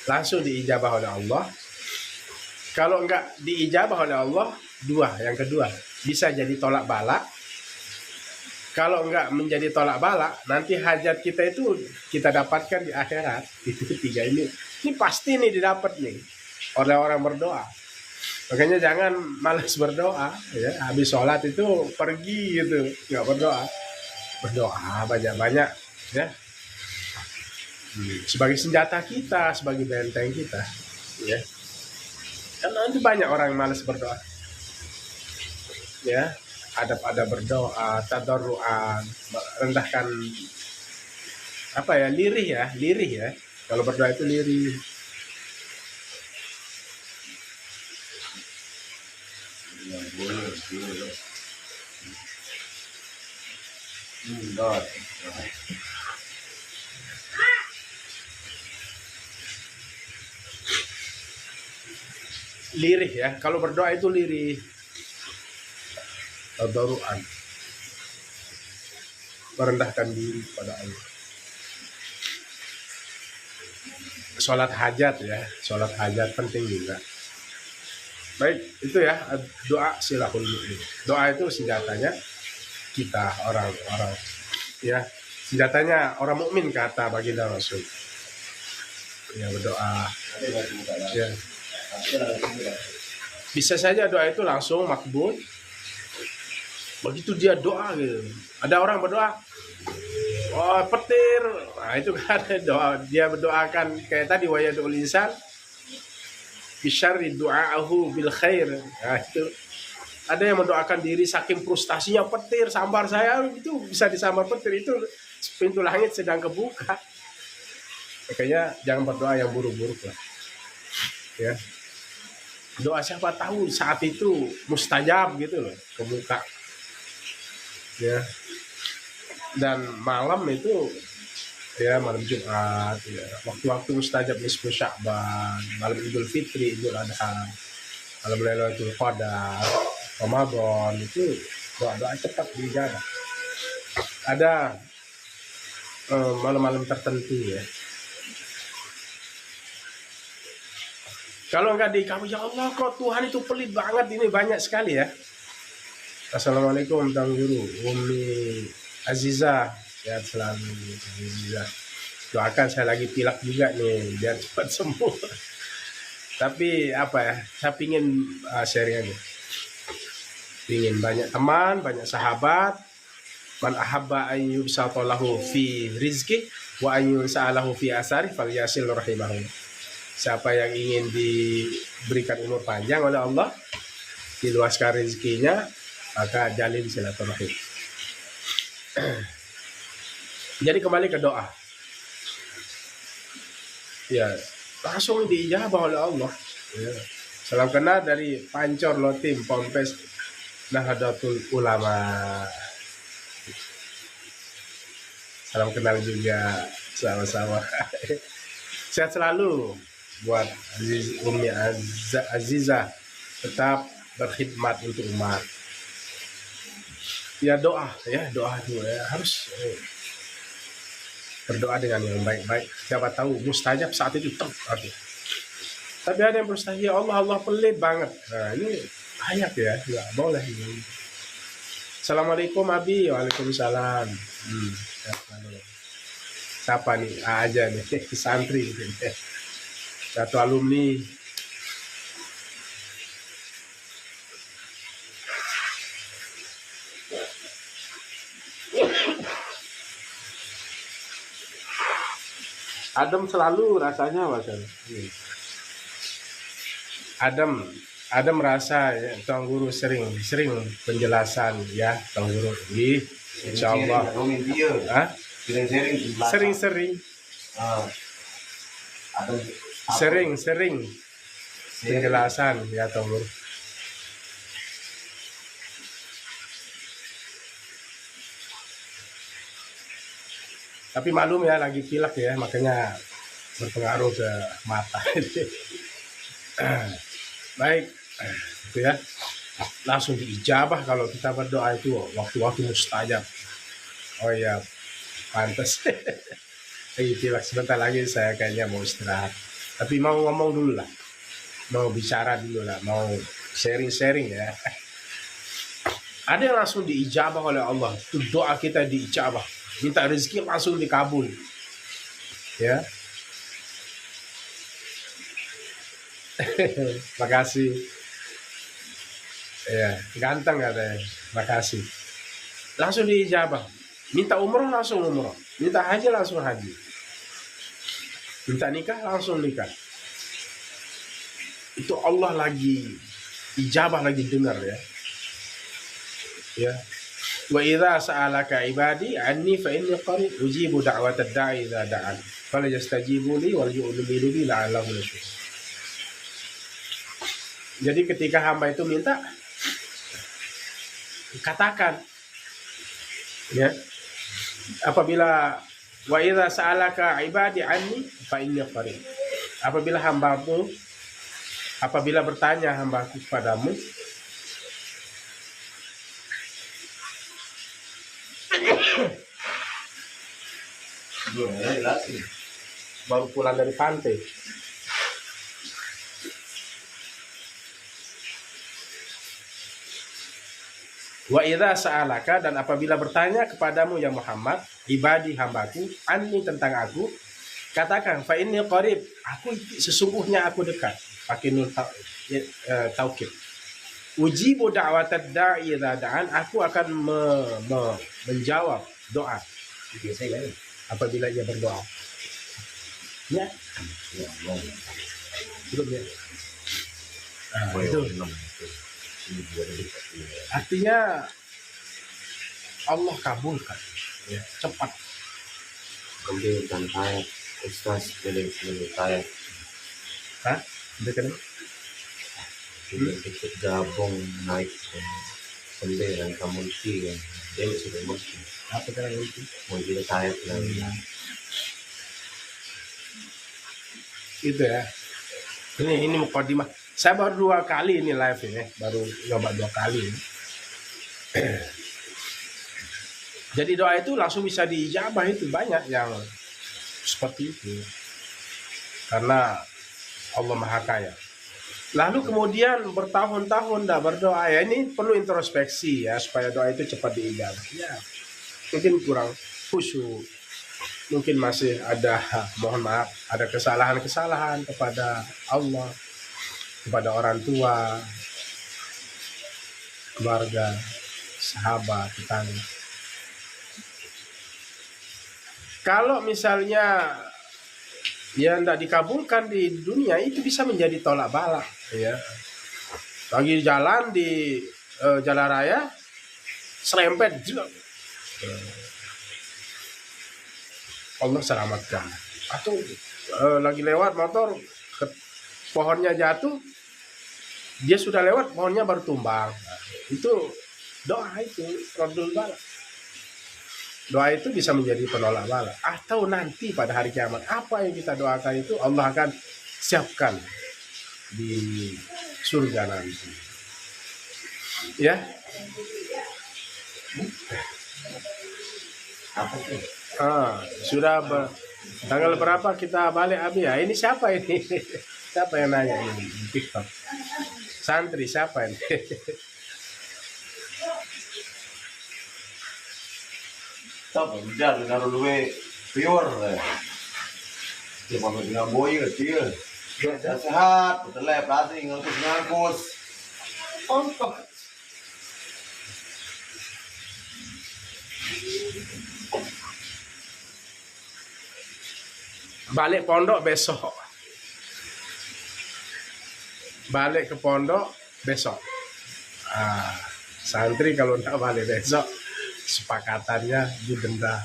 langsung diijabah oleh Allah. Kalau enggak diijabah oleh Allah, 2. Yang kedua, bisa jadi tolak balak. Kalau enggak menjadi tolak balak, nanti hajat kita itu kita dapatkan di akhirat. Itu 3 ini. Ini pasti nih didapat nih oleh orang berdoa. Makanya jangan malas berdoa ya. Habis sholat itu pergi gitu, nggak berdoa. Berdoa banyak-banyak ya. Sebagai senjata kita, sebagai benteng kita ya. Karena nanti banyak orang yang malas berdoa. Ya, adab-adab berdoa, tadarruan, rendahkan lirih ya. Kalau berdoa itu lirih. Lirih ya. Kalau berdoa itu lirih. Tadarruan. Merendahkan diri pada Allah. Sholat hajat ya. Sholat hajat penting juga. Baik, itu ya doa silahul mu'min. Doa itu senjatanya kita orang-orang ya. Senjatanya orang mukmin kata baginda Rasul. Ya berdoa. Ya. Bisa saja doa itu langsung makbul. Begitu dia doa gitu. Ada orang berdoa, oh petir. Nah itu kan doa. Dia berdoakan kayak tadi wa yad'ul insan bisyarri du'aahu bil khair. Nah itu ada yang mendoakan diri saking frustasinya, petir sambar saya, itu bisa disambar petir, itu pintu langit sedang kebuka. Makanya jangan berdoa yang buruk-buruk lah. Ya. Doa siapa tahu saat itu mustajab gitu loh, kebuka. Ya. Dan malam itu ya malam Jumat ya, waktu-waktu mustajab nisfu Sya'ban, malam Idul Fitri, Idul Adha, malam Lailatul Qadar, Ramadan, itu doa-doa cepat dijaga. Ada malam-malam tertentu ya. Kalau nggak dikabul, ya Allah kok Tuhan itu pelit banget, ini banyak sekali ya. Assalamualaikum Tang Guru, Umi Aziza, sehat selalu Aziza. Doakan saya lagi pilek juga nih biar cepat sembuh. Tapi apa ya, saya pingin sharing aja. Pingin banyak teman, banyak sahabat. Man ahabba an yubsatalahu fi rizki wa an yunsa'alahu fi asari falyasil rahimahu. Siapa yang ingin diberikan umur panjang oleh Allah, diluaskan rezekinya, maka jalin silaturahim. Jadi kembali ke doa. Ya, langsung diijabah oleh Allah. Ya. Salam kenal dari Pancor Lotim Pompes Nahdlatul Ulama. Salam kenal juga, sama-sama. Sehat selalu buat Umi Aziza, tetap berkhidmat untuk umat. Ya doa itu ya, harus berdoa dengan yang baik-baik. Siapa tahu mustajab saat itu Tapi ada yang mustajab, Allah pelit banget. Nah ini ayat ya, nggak boleh. Assalamualaikum Abi, waalaikumsalam. siapa nih aja nih santri gitu. Satu alumni. Adem selalu rasanya Mas. Adem rasa ya, Tuan Guru sering penjelasan ya Tuan Guru. Insyaallah. Hah? Sering penjelasan ya Tuan Guru. Tapi maklum ya lagi pilek ya, makanya berpengaruh ke mata. Baik, itu ya. Langsung diijabah kalau kita berdoa itu waktu-waktu mustajab. Oh ya, pantas. Lagi pilek sebentar lagi saya kayaknya mau istirahat. Tapi mau ngomong dulu lah, mau bicara dulu lah, mau sharing-sharing ya. Ada yang langsung diijabah oleh Allah, itu doa kita diijabah. Minta rezeki langsung dikabul. Ya. Makasih. Ya, ganteng katanya. Makasih. Langsung diijabah. Minta umroh langsung umroh. Minta haji langsung haji. Minta nikah langsung nikah. Itu Allah lagi ijabah, lagi dengar ya. Ya. Wa idza sa'alaka ibadi anni fa inni qarib ujibu da'watad da'i idza da'an fala yastajibu li wal yu'minu bi la'allahum yashkurun. Jadi ketika hamba itu minta, katakan ya, apabila wa idza sa'alaka ibadi anni fa inni qarib, apabila bertanya hambaku kepadamu, baru pulang dari pantai. Wa idza sa'alaka, dan apabila bertanya kepadamu ya Muhammad, ibadi hambaku, anni tentang aku, katakan fa inni qarib, aku sesungguhnya aku dekat. Pakai nun taukid. Ujibu da'watad da'i idza da'an, aku akan menjawab doa apabila ia berdoa. Ya. Cukup ya. Itu. Artinya Allah kabulkan ya, cepat. Ambilkan ayat Ustaz, pilih ayat. Hah? Ambilkan Ikut gabung naik dan kamu dia sudah mesti apa cara itu? mobil ayat lagi. Itu ya. Ini mukadimah. Saya baru 2 kali ini live ini, baru coba 2 kali ini. Jadi doa itu langsung bisa diijabah, itu banyak yang seperti itu. Karena Allah Maha Kaya. Lalu kemudian bertahun-tahun tidak berdoa, ya ini perlu introspeksi ya supaya doa itu cepat diijabah. Ya, mungkin kurang khusyuk, mungkin masih ada, mohon maaf, ada kesalahan-kesalahan kepada Allah, kepada orang tua, keluarga, sahabat, tetangga. Kalau misalnya ya tidak dikabulkan di dunia, itu bisa menjadi tolak bala ya. Lagi jalan di jalan raya, serempet juga, Allah selamatkan. Atau lagi lewat motor, pohonnya jatuh, dia sudah lewat, pohonnya baru tumbang. Itu doa, itu radul bala. Doa itu bisa menjadi penolak bala. Atau nanti pada hari kiamat, apa yang kita doakan itu Allah akan siapkan di surga nanti. Ya. Sudah tanggal berapa kita balik Abi ya? Ini siapa ini? Siapa yang nanya ini di TikTok? Santri siapa ini? Tahu, udah naruh luwe pure. Dia mau dengan boy kecil. Sehat, betul lah, plastik ngangkus. Untuk balik pondok besok. Balik ke pondok besok. Santri kalau nggak balik besok, sepakatannya didenda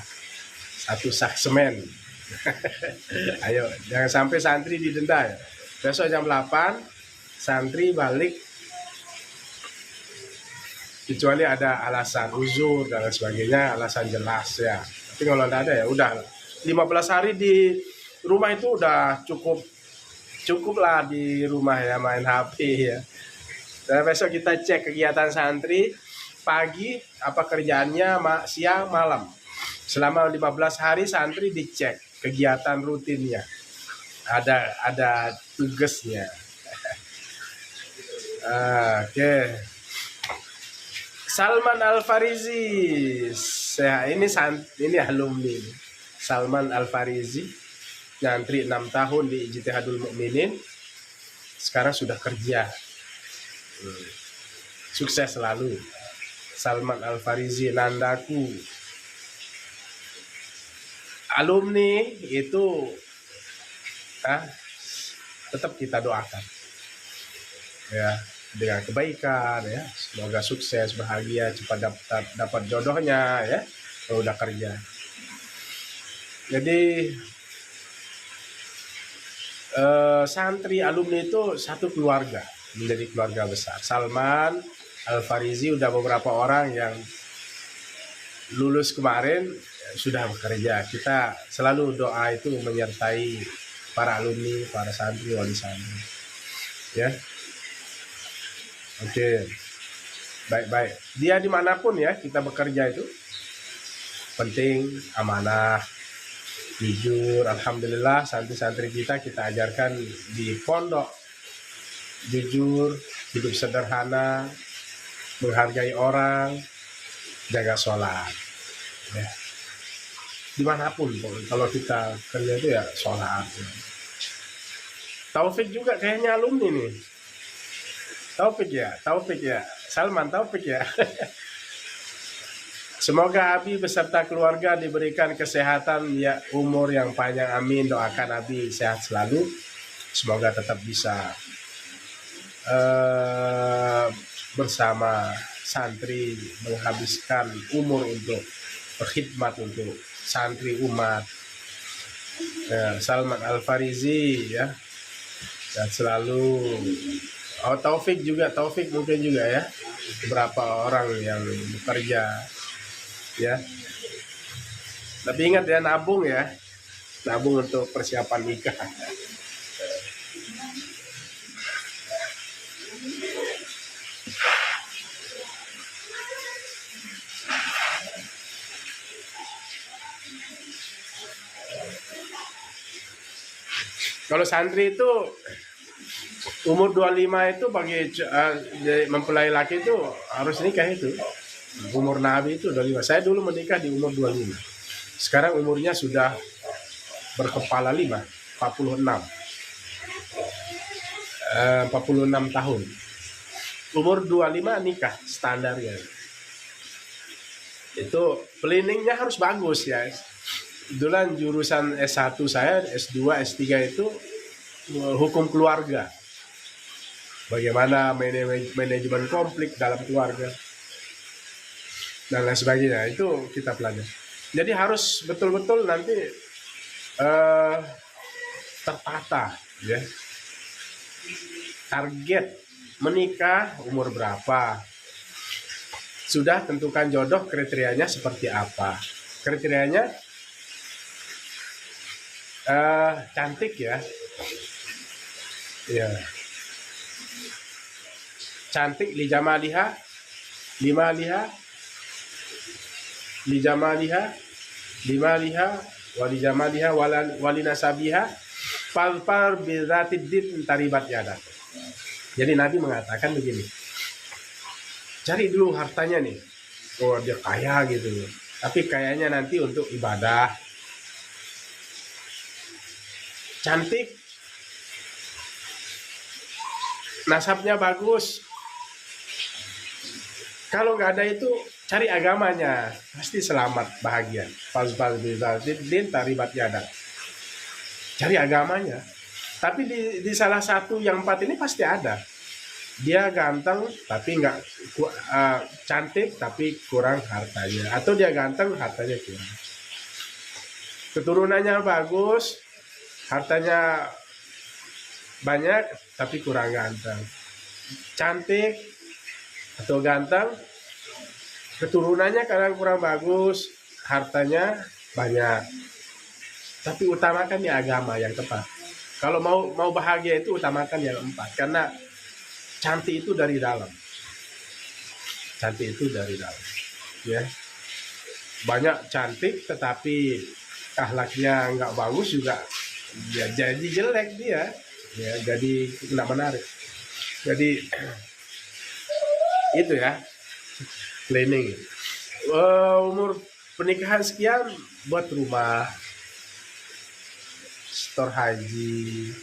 1 sak semen. Ayo, jangan sampai santri didenda ya. Besok jam 8, santri balik. Kecuali ada alasan uzur dan lain sebagainya, alasan jelas ya. Tapi kalau tidak ada ya udah. 15 hari di rumah itu udah cukup lah di rumah ya, main HP ya. Dan besok kita cek kegiatan santri pagi apa kerjaannya, siang malam. Selama 15 hari santri dicek kegiatan rutinnya. Ada tugasnya. Oke. Salman Al-Farizi. Ini alumni. Salman Al-Farizi nyantri 6 tahun di Ijtihadul Mukminin. Sekarang sudah kerja. Sukses selalu. Salman Al-Farizi Nandaku. Alumni itu tetap kita doakan. Ya, dengan kebaikan ya. Semoga sukses, bahagia, cepat dapat jodohnya ya. Kalau udah kerja. Jadi santri alumni itu satu keluarga, menjadi keluarga besar. Salman Al-Farizi udah beberapa orang yang lulus kemarin sudah bekerja. Kita selalu doa itu menyertai para alumni, para santri, wali santri. Ya, oke, baik. Dia dimanapun ya kita bekerja itu penting amanah, jujur. Alhamdulillah santri-santri kita ajarkan di pondok jujur, hidup sederhana, menghargai orang, jaga sholat ya. Dimanapun kalau kita kerja itu ya sholat ya. Taufik juga kayaknya alumni nih. Taufik ya Salman Taufik ya. Semoga Abi beserta keluarga diberikan kesehatan ya, umur yang panjang, amin. Doakan Abi sehat selalu. Semoga tetap bisa bersama santri menghabiskan umur untuk berkhidmat untuk santri umat. Salman Al-Farizi ya, dan selalu Taufik mungkin juga ya, beberapa orang yang bekerja ya. Tapi ingat ya, nabung untuk persiapan nikah. Kalau santri itu umur 25 itu bagi mempelai laki itu harus nikah itu. Umur Nabi itu 25. Saya dulu menikah di umur 25. Sekarang umurnya sudah berkepala 5, 46. 46 tahun. Umur 25 nikah standarnya. Itu planningnya harus bagus ya. Kebetulan jurusan S1 saya, S2, S3 itu hukum keluarga. Bagaimana manajemen konflik dalam keluarga dan lain sebagainya, itu kita pelajari. Jadi harus betul-betul nanti tertata ya. Target menikah umur berapa, sudah tentukan jodoh, kriterianya seperti apa. Kriterianya cantik ya, cantik, lijamaliha walijamaliha walinasabiha falpar biratidin taribat yada. Jadi Nabi mengatakan begini, cari dulu hartanya nih, dia kaya gitu, tapi kayaknya nanti untuk ibadah, cantik, nasabnya bagus. Kalau nggak ada itu, cari agamanya, pasti selamat, bahagia. Faz din taribat yada. Cari agamanya. Tapi di salah satu yang 4 ini pasti ada. Dia ganteng tapi nggak cantik tapi kurang hartanya, atau dia ganteng hartanya kurang. Keturunannya bagus, hartanya banyak tapi kurang ganteng. Cantik atau ganteng, keturunannya kadang kurang bagus, hartanya banyak. Tapi utamakan ya agama yang tepat. Kalau mau bahagia itu utamakan yang 4, karena cantik itu dari dalam. Cantik itu dari dalam. Ya. Banyak cantik tetapi akhlaknya nggak bagus juga, ya jadi jelek dia. Ya, jadi nggak menarik. Jadi itu ya, planning. Umur pernikahan sekian, buat rumah, store haji.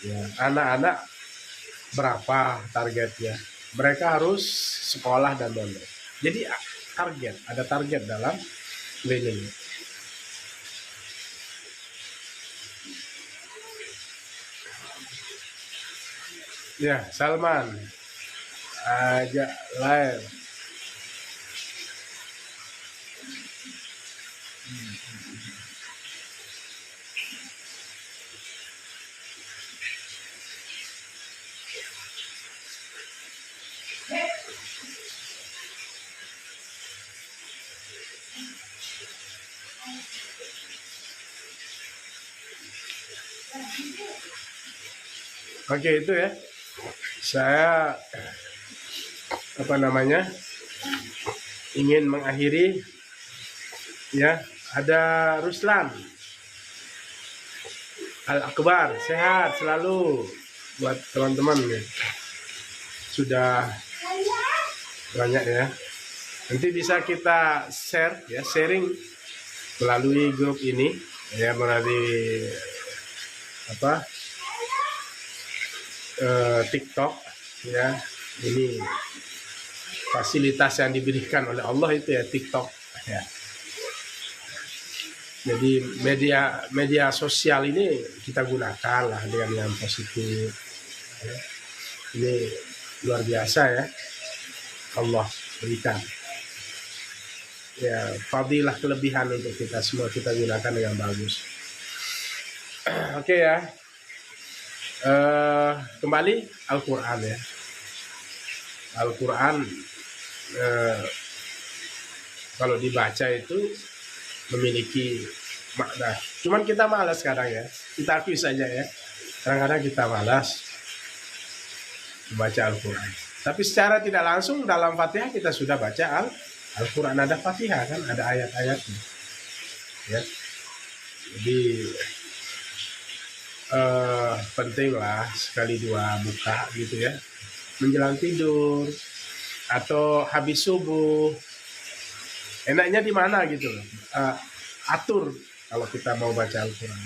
Ya, anak-anak berapa targetnya? Mereka harus sekolah dan mondok. Jadi ada target dalam planning. Ya, Salman ajak live. Oke, itu ya. Saya ingin mengakhiri ya. Ada Ruslan Al-Akbar, sehat selalu buat teman-teman ya. Sudah banyak ya. Nanti bisa kita share ya, sharing melalui grup ini ya, melalui TikTok ya. Ini fasilitas yang diberikan oleh Allah itu ya, TikTok ya. Jadi media sosial ini kita gunakan lah dengan yang positif ya. Ini luar biasa ya, Allah berikan ya, fadilah, kelebihan untuk kita semua, kita gunakan dengan bagus. Oke ya. Kembali Al-Quran ya. Al-Quran kalau dibaca itu memiliki makna. Cuman kita malas kadang ya. Kita akui saja ya. Kadang-kadang kita malas membaca Al-Quran. Tapi secara tidak langsung dalam Fatihah kita sudah baca Al-Quran. Ada Fatihah kan, ada ayat-ayatnya. Ya. Jadi penting lah sekali dua buka gitu ya, menjelang tidur atau habis subuh. Enaknya di mana gitu, atur kalau kita mau baca Al-Quran,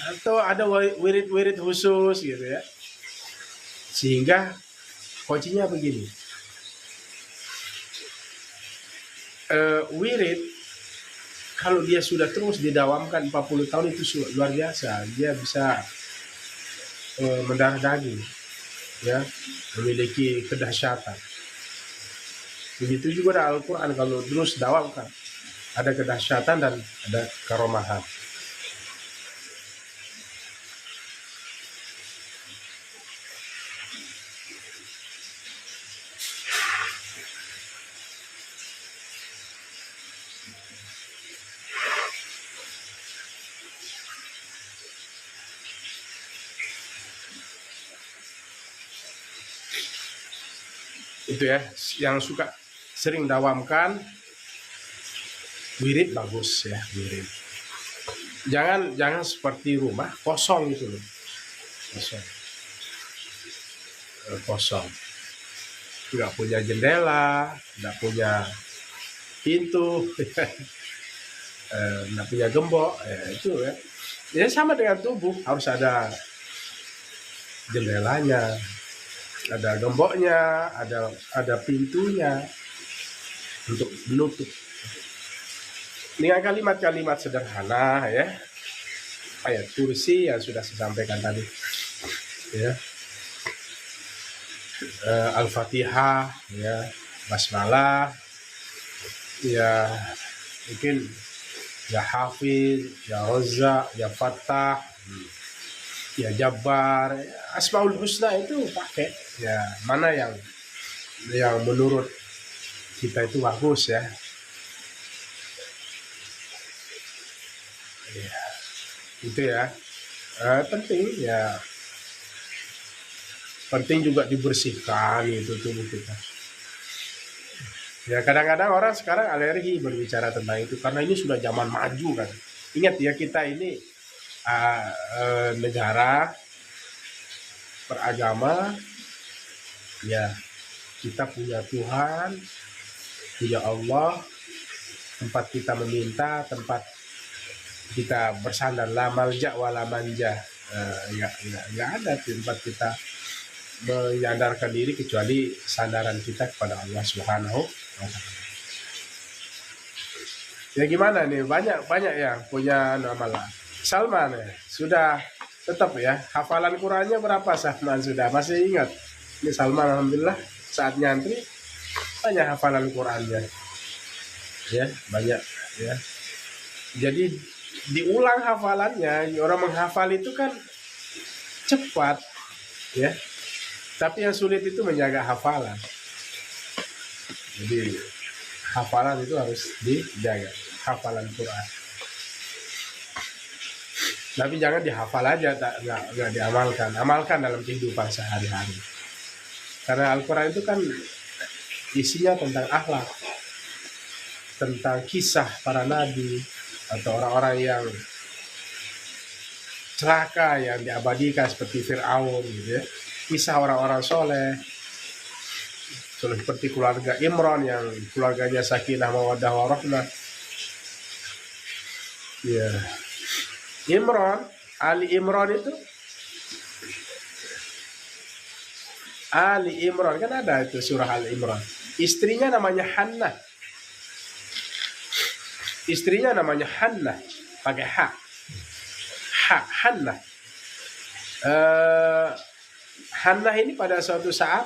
atau ada wirid-wirid khusus gitu ya. Sehingga kuncinya begini, wirid kalau dia sudah terus didawamkan 40 tahun itu luar biasa. Dia bisa mendarah daging ya, memiliki kedahsyatan. Begitu juga ada Al-Quran, kalau terus dawamkan ada kedahsyatan dan ada karomahan. Itu ya, yang suka sering dawamkan wirid bagus ya, wirid. Jangan seperti rumah kosong gitu loh. Kosong. Nggak punya jendela, nggak punya pintu, nggak punya gembok, itu ya. Ya sama dengan tubuh, harus ada jendelanya, ada gemboknya, ada pintunya untuk menutup. Dengan kalimat-kalimat sederhana ya, ayat kursi yang sudah saya sampaikan tadi, ya, Al-Fatihah, ya, basmalah, ya mungkin ya Hafiz, ya Razzaq, ya Fattah, ya Jabbar, Asmaul Husna itu pakai. Ya mana yang menurut kita itu bagus ya. Ya itu ya. Penting juga dibersihkan itu tubuh kita. Ya kadang-kadang orang sekarang alergi berbicara tentang itu karena ini sudah zaman maju kan. Ingat ya, kita ini negara beragama, ya kita punya Tuhan, punya Allah, tempat kita meminta, tempat kita bersandar, la malja wala manja. Nggak ada tempat kita menyandarkan diri kecuali sandaran kita kepada Allah Subhanahu wa Ta'ala. Ya gimana nih, banyak yang punya nama lah. Salman ya, sudah tetap ya, hafalan Qurannya berapa Salman sudah? Masih ingat? Ini Salman alhamdulillah saat nyantri banyak hafalan Qurannya. Ya, banyak ya. Jadi diulang hafalannya, orang menghafal itu kan cepat ya. Tapi yang sulit itu menjaga hafalan. Jadi hafalan itu harus dijaga, hafalan Quran. Tapi jangan dihafal aja, nggak diamalkan. Amalkan dalam kehidupan sehari-hari. Karena Al-Quran itu kan isinya tentang akhlak, tentang kisah para nabi atau orang-orang yang celaka yang diabadikan seperti Fir'aun, gitu ya. Kisah orang-orang soleh, seperti keluarga Imran yang keluarganya sakinah mawaddah warahmah. Ya, Ali Imran kan ada itu surah Ali Imran. Istrinya namanya Hannah. Pakai Hannah. Hannah ini pada suatu saat,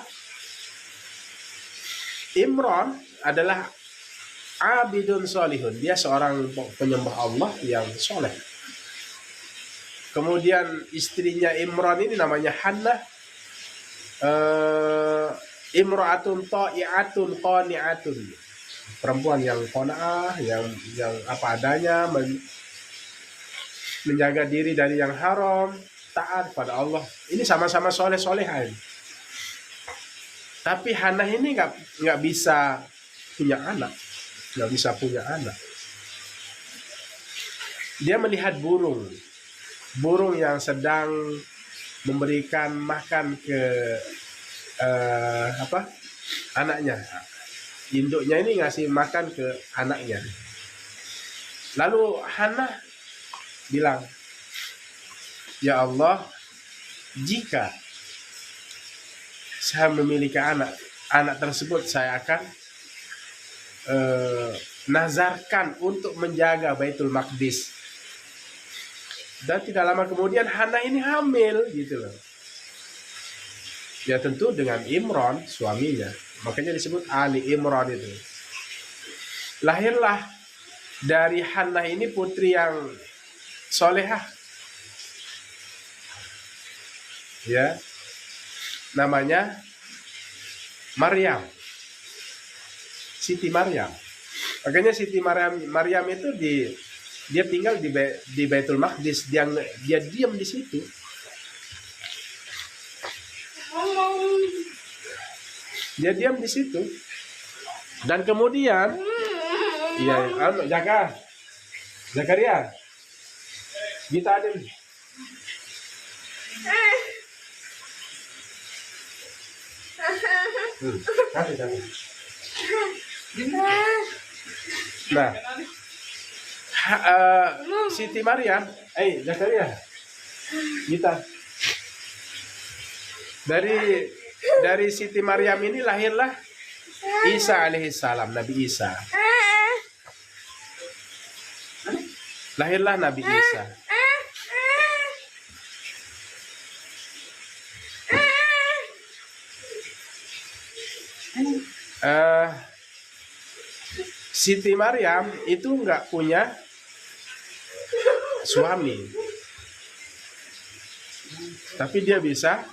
Imran adalah abidun solihun, dia seorang penyembah Allah yang soleh. Kemudian istrinya Imran ini namanya Hannah, imra'atun ta'i'atun qani'atun, perempuan yang qanaah, yang apa adanya, menjaga diri dari yang haram, taat pada Allah. Ini sama-sama soleh-solehan. Tapi Hannah ini nggak bisa punya anak. Dia melihat burung yang sedang memberikan makan ke anaknya. Induknya ini ngasih makan ke anaknya. Lalu Hannah bilang, ya Allah, jika saya memiliki anak tersebut saya akan nazarkan untuk menjaga Baitul Maqdis. Dan tidak lama kemudian Hannah ini hamil gitu loh. Ya tentu dengan Imran suaminya. Makanya disebut Ali Imran itu. Lahirlah dari Hannah ini putri yang solehah. Ya. Namanya Maryam. Siti Maryam. Makanya Siti Maryam itu dia tinggal di Baitul Maqdis, dia diam di situ. Dia diam di situ. Dan kemudian Zakaria. Kita ada Nah, Siti Maryam, Zakaria, kita dari Siti Maryam ini lahirlah Isa alaihissalam, Nabi Isa. Lahirlah Nabi Isa. Siti Maryam itu nggak punya suami, tapi dia bisa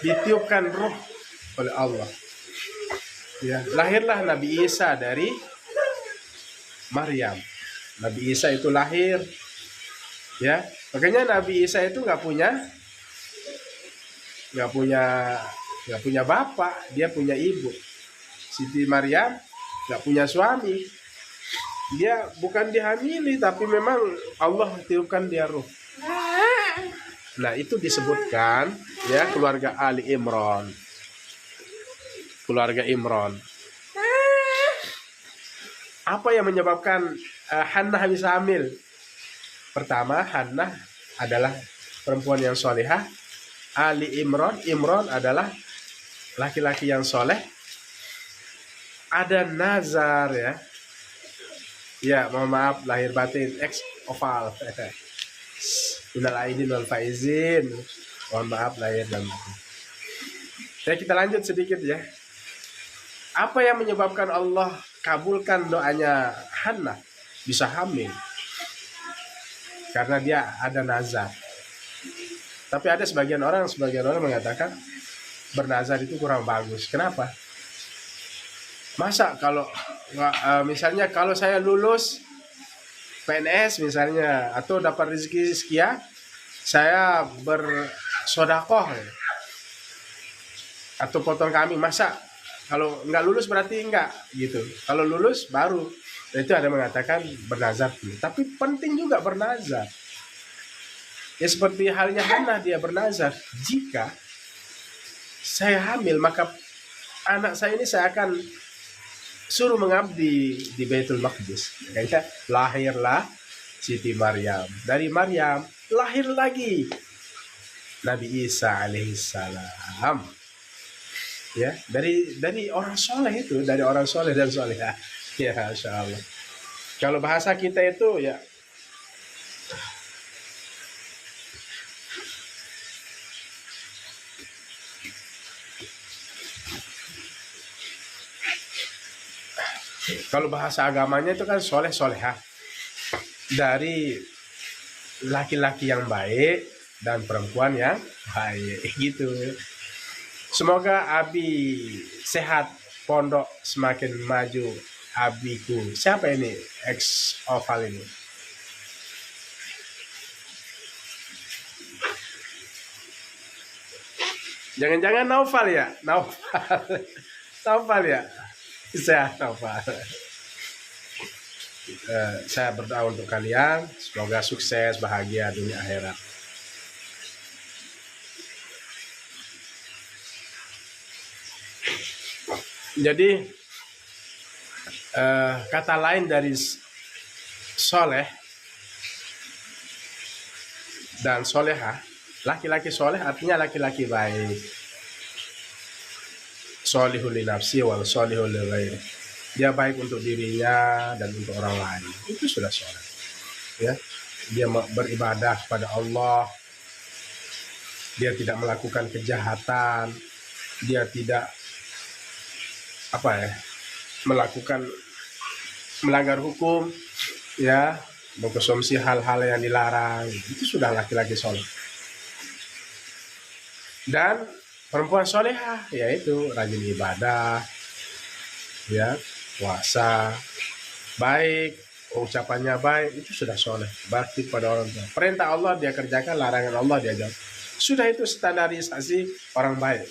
ditiupkan roh oleh Allah. Ya, lahirlah Nabi Isa dari Maryam. Nabi Isa itu lahir, ya. Makanya Nabi Isa itu nggak punya bapak, dia punya ibu. Siti Maryam nggak punya suami, dia bukan dihamili, tapi memang Allah tiupkan dia ruh. Nah, itu disebutkan ya keluarga Ali Imran. Keluarga Imran. Apa yang menyebabkan Hannah bisa hamil? Pertama, Hannah adalah perempuan yang solehah. Ali Imran adalah laki-laki yang soleh. Ada nazar ya. Ya, mohon maaf lahir batin ex oval. Minal aidin wal faizin. Mohon maaf lahir dan batin. Ya, kita lanjut sedikit ya. Apa yang menyebabkan Allah kabulkan doanya Hannah bisa hamil? Karena dia ada nazar. Tapi ada sebagian orang mengatakan bernazar itu kurang bagus. Kenapa? Masa kalau misalnya kalau saya lulus PNS misalnya atau dapat rezeki sekian, saya bersodakoh atau potong kambing, masa kalau nggak lulus berarti enggak gitu. Kalau lulus baru. Itu ada mengatakan bernazar. Tapi penting juga bernazar. Ya seperti halnya Hannah, dia bernazar. Jika saya hamil, maka anak saya ini saya akan suruh mengabdi di Baitul Maqdis. Kayaknya lahirlah Siti Maryam. Dari Maryam lahir lagi Nabi Isa alaihissalam. Ya, dari orang soleh itu, dari orang soleh dan solehah. Ya, Masya Allah. Kalau bahasa kita itu ya kalau bahasa agamanya itu kan soleh solehah, dari laki-laki yang baik dan perempuan yang baik gitu. Semoga Abi sehat, pondok semakin maju. Abiku, siapa ini ex oval ini? Jangan-jangan Naufal ya? Naufal ya? Saya Naufal. Saya berdoa untuk kalian, semoga sukses, bahagia dunia akhirat. Jadi kata lain dari soleh dan solehah, laki-laki soleh artinya laki-laki baik. Solihul li nafsi wal solihul li ghairi. Dia baik untuk dirinya dan untuk orang lain. Itu sudah soleh. Ya, dia beribadah kepada Allah. Dia tidak melakukan kejahatan. Dia tidak melanggar hukum, ya, mengkonsumsi hal-hal yang dilarang. Itu sudah laki-laki soleh. Dan perempuan solehah yaitu rajin ibadah, ya, puasa, baik, ucapannya baik, itu sudah soleh. Bakti pada orang tua. Perintah Allah dia kerjakan, larangan Allah dia jauh. Sudah itu standarisasi orang baik.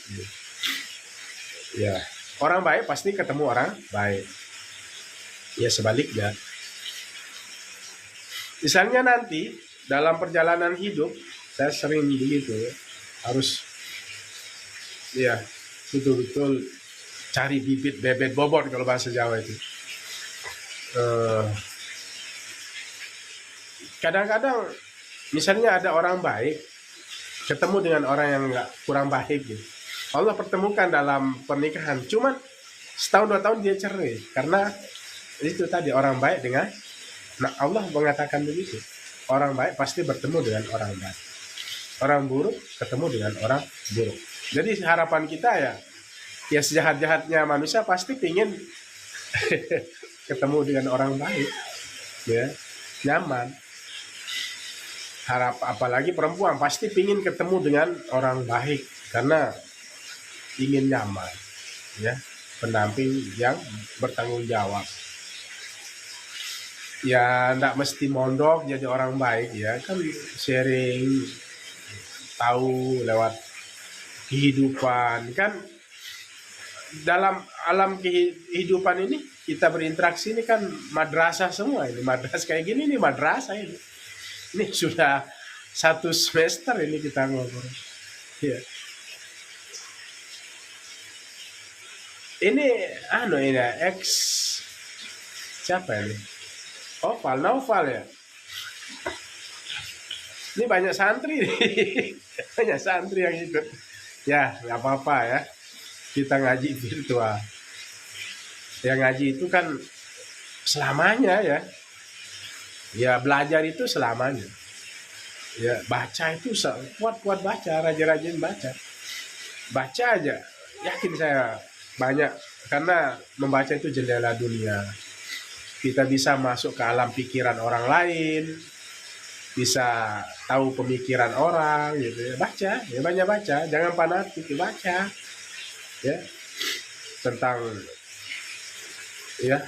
Ya, orang baik pasti ketemu orang baik. Ya sebaliknya, misalnya nanti dalam perjalanan hidup, saya sering begitu, harus ya betul-betul cari bibit bebet bobot kalau bahasa Jawa itu. kadang-kadang misalnya ada orang baik ketemu dengan orang yang nggak kurang baik gitu. Allah pertemukan dalam pernikahan, cuman setahun 2 tahun dia cerai karena itu tadi orang baik dengan, nah Allah mengatakan begitu, orang baik pasti bertemu dengan orang baik, orang buruk ketemu dengan orang buruk. Jadi harapan kita ya sejahat-jahatnya manusia pasti pingin ketemu dengan orang baik, ya nyaman. Apalagi perempuan pasti pingin ketemu dengan orang baik karena ingin nyaman, ya pendamping yang bertanggung jawab. Ya ndak mesti mondok jadi orang baik, ya kan sharing tahu lewat kehidupan kan. Dalam alam kehidupan ini kita berinteraksi ini kan madrasah semua, ini madrasah kayak gini nih, madrasah ini sudah 1 semester ini kita ngobrol, ya. Ini ini siapa ini? Naufal ya. Ini banyak santri nih. Banyak santri yang ikut. Ya, nggak apa-apa ya. Kita ngaji virtual. Yang ngaji itu kan selamanya ya. Ya belajar itu selamanya. Ya baca itu kuat baca, rajin-rajin baca. Baca aja. Yakin saya banyak, karena membaca itu jendela dunia. Kita bisa masuk ke alam pikiran orang lain, bisa tahu pemikiran orang gitu ya. Baca, ya banyak baca, jangan fanatik, baca ya tentang ya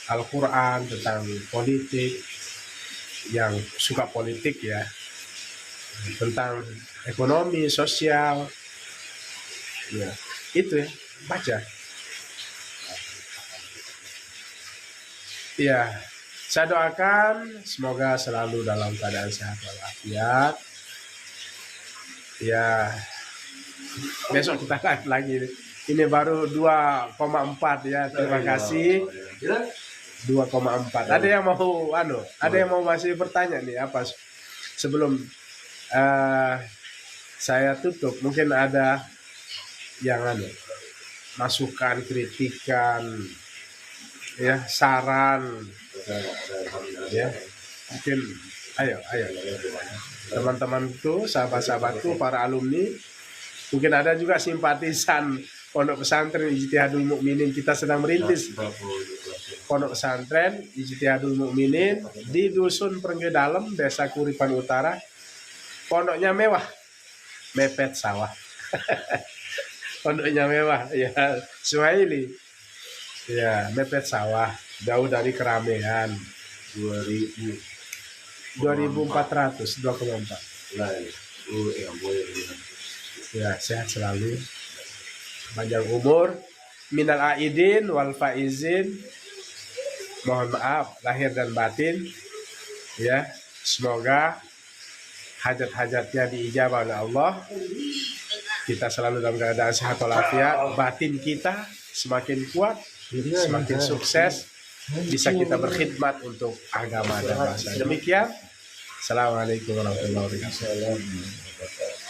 Al-Quran, tentang politik, yang suka politik ya, tentang ekonomi, sosial ya, itu ya baca ya. Saya doakan semoga selalu dalam keadaan sehat walafiat ya. Besok kita live lagi. Ini baru 2,4 ya. Terima kasih. 2,4. Ada yang mau ada yang mau masih bertanya nih apa sebelum saya tutup? Mungkin ada yang masukan, kritikan, ya saran, ya mungkin ayo teman-teman tuh, sahabat-sahabatku, para alumni, mungkin ada juga simpatisan Pondok Pesantren Ijtihadul Mukminin. Kita sedang merintis Pondok Pesantren Ijtihadul Mukminin di Dusun Prenggedalem, Desa Kuripan Utara. Pondoknya mewah, mepet sawah. Pondoknya mewah ya, Suhaili ya, mepet sawah, jauh dari keramaian. 2.400 2,4 ya. Sehat selalu, panjang umur, minal aidin wal faizin, mohon maaf lahir dan batin ya. Semoga hajat-hajatnya diijabah oleh Allah. Kita selalu dalam keadaan sehat walafiat, batin kita semakin kuat, semakin sukses, bisa kita berkhidmat untuk agama dan bangsa. Demikian, assalamualaikum warahmatullahi wabarakatuh.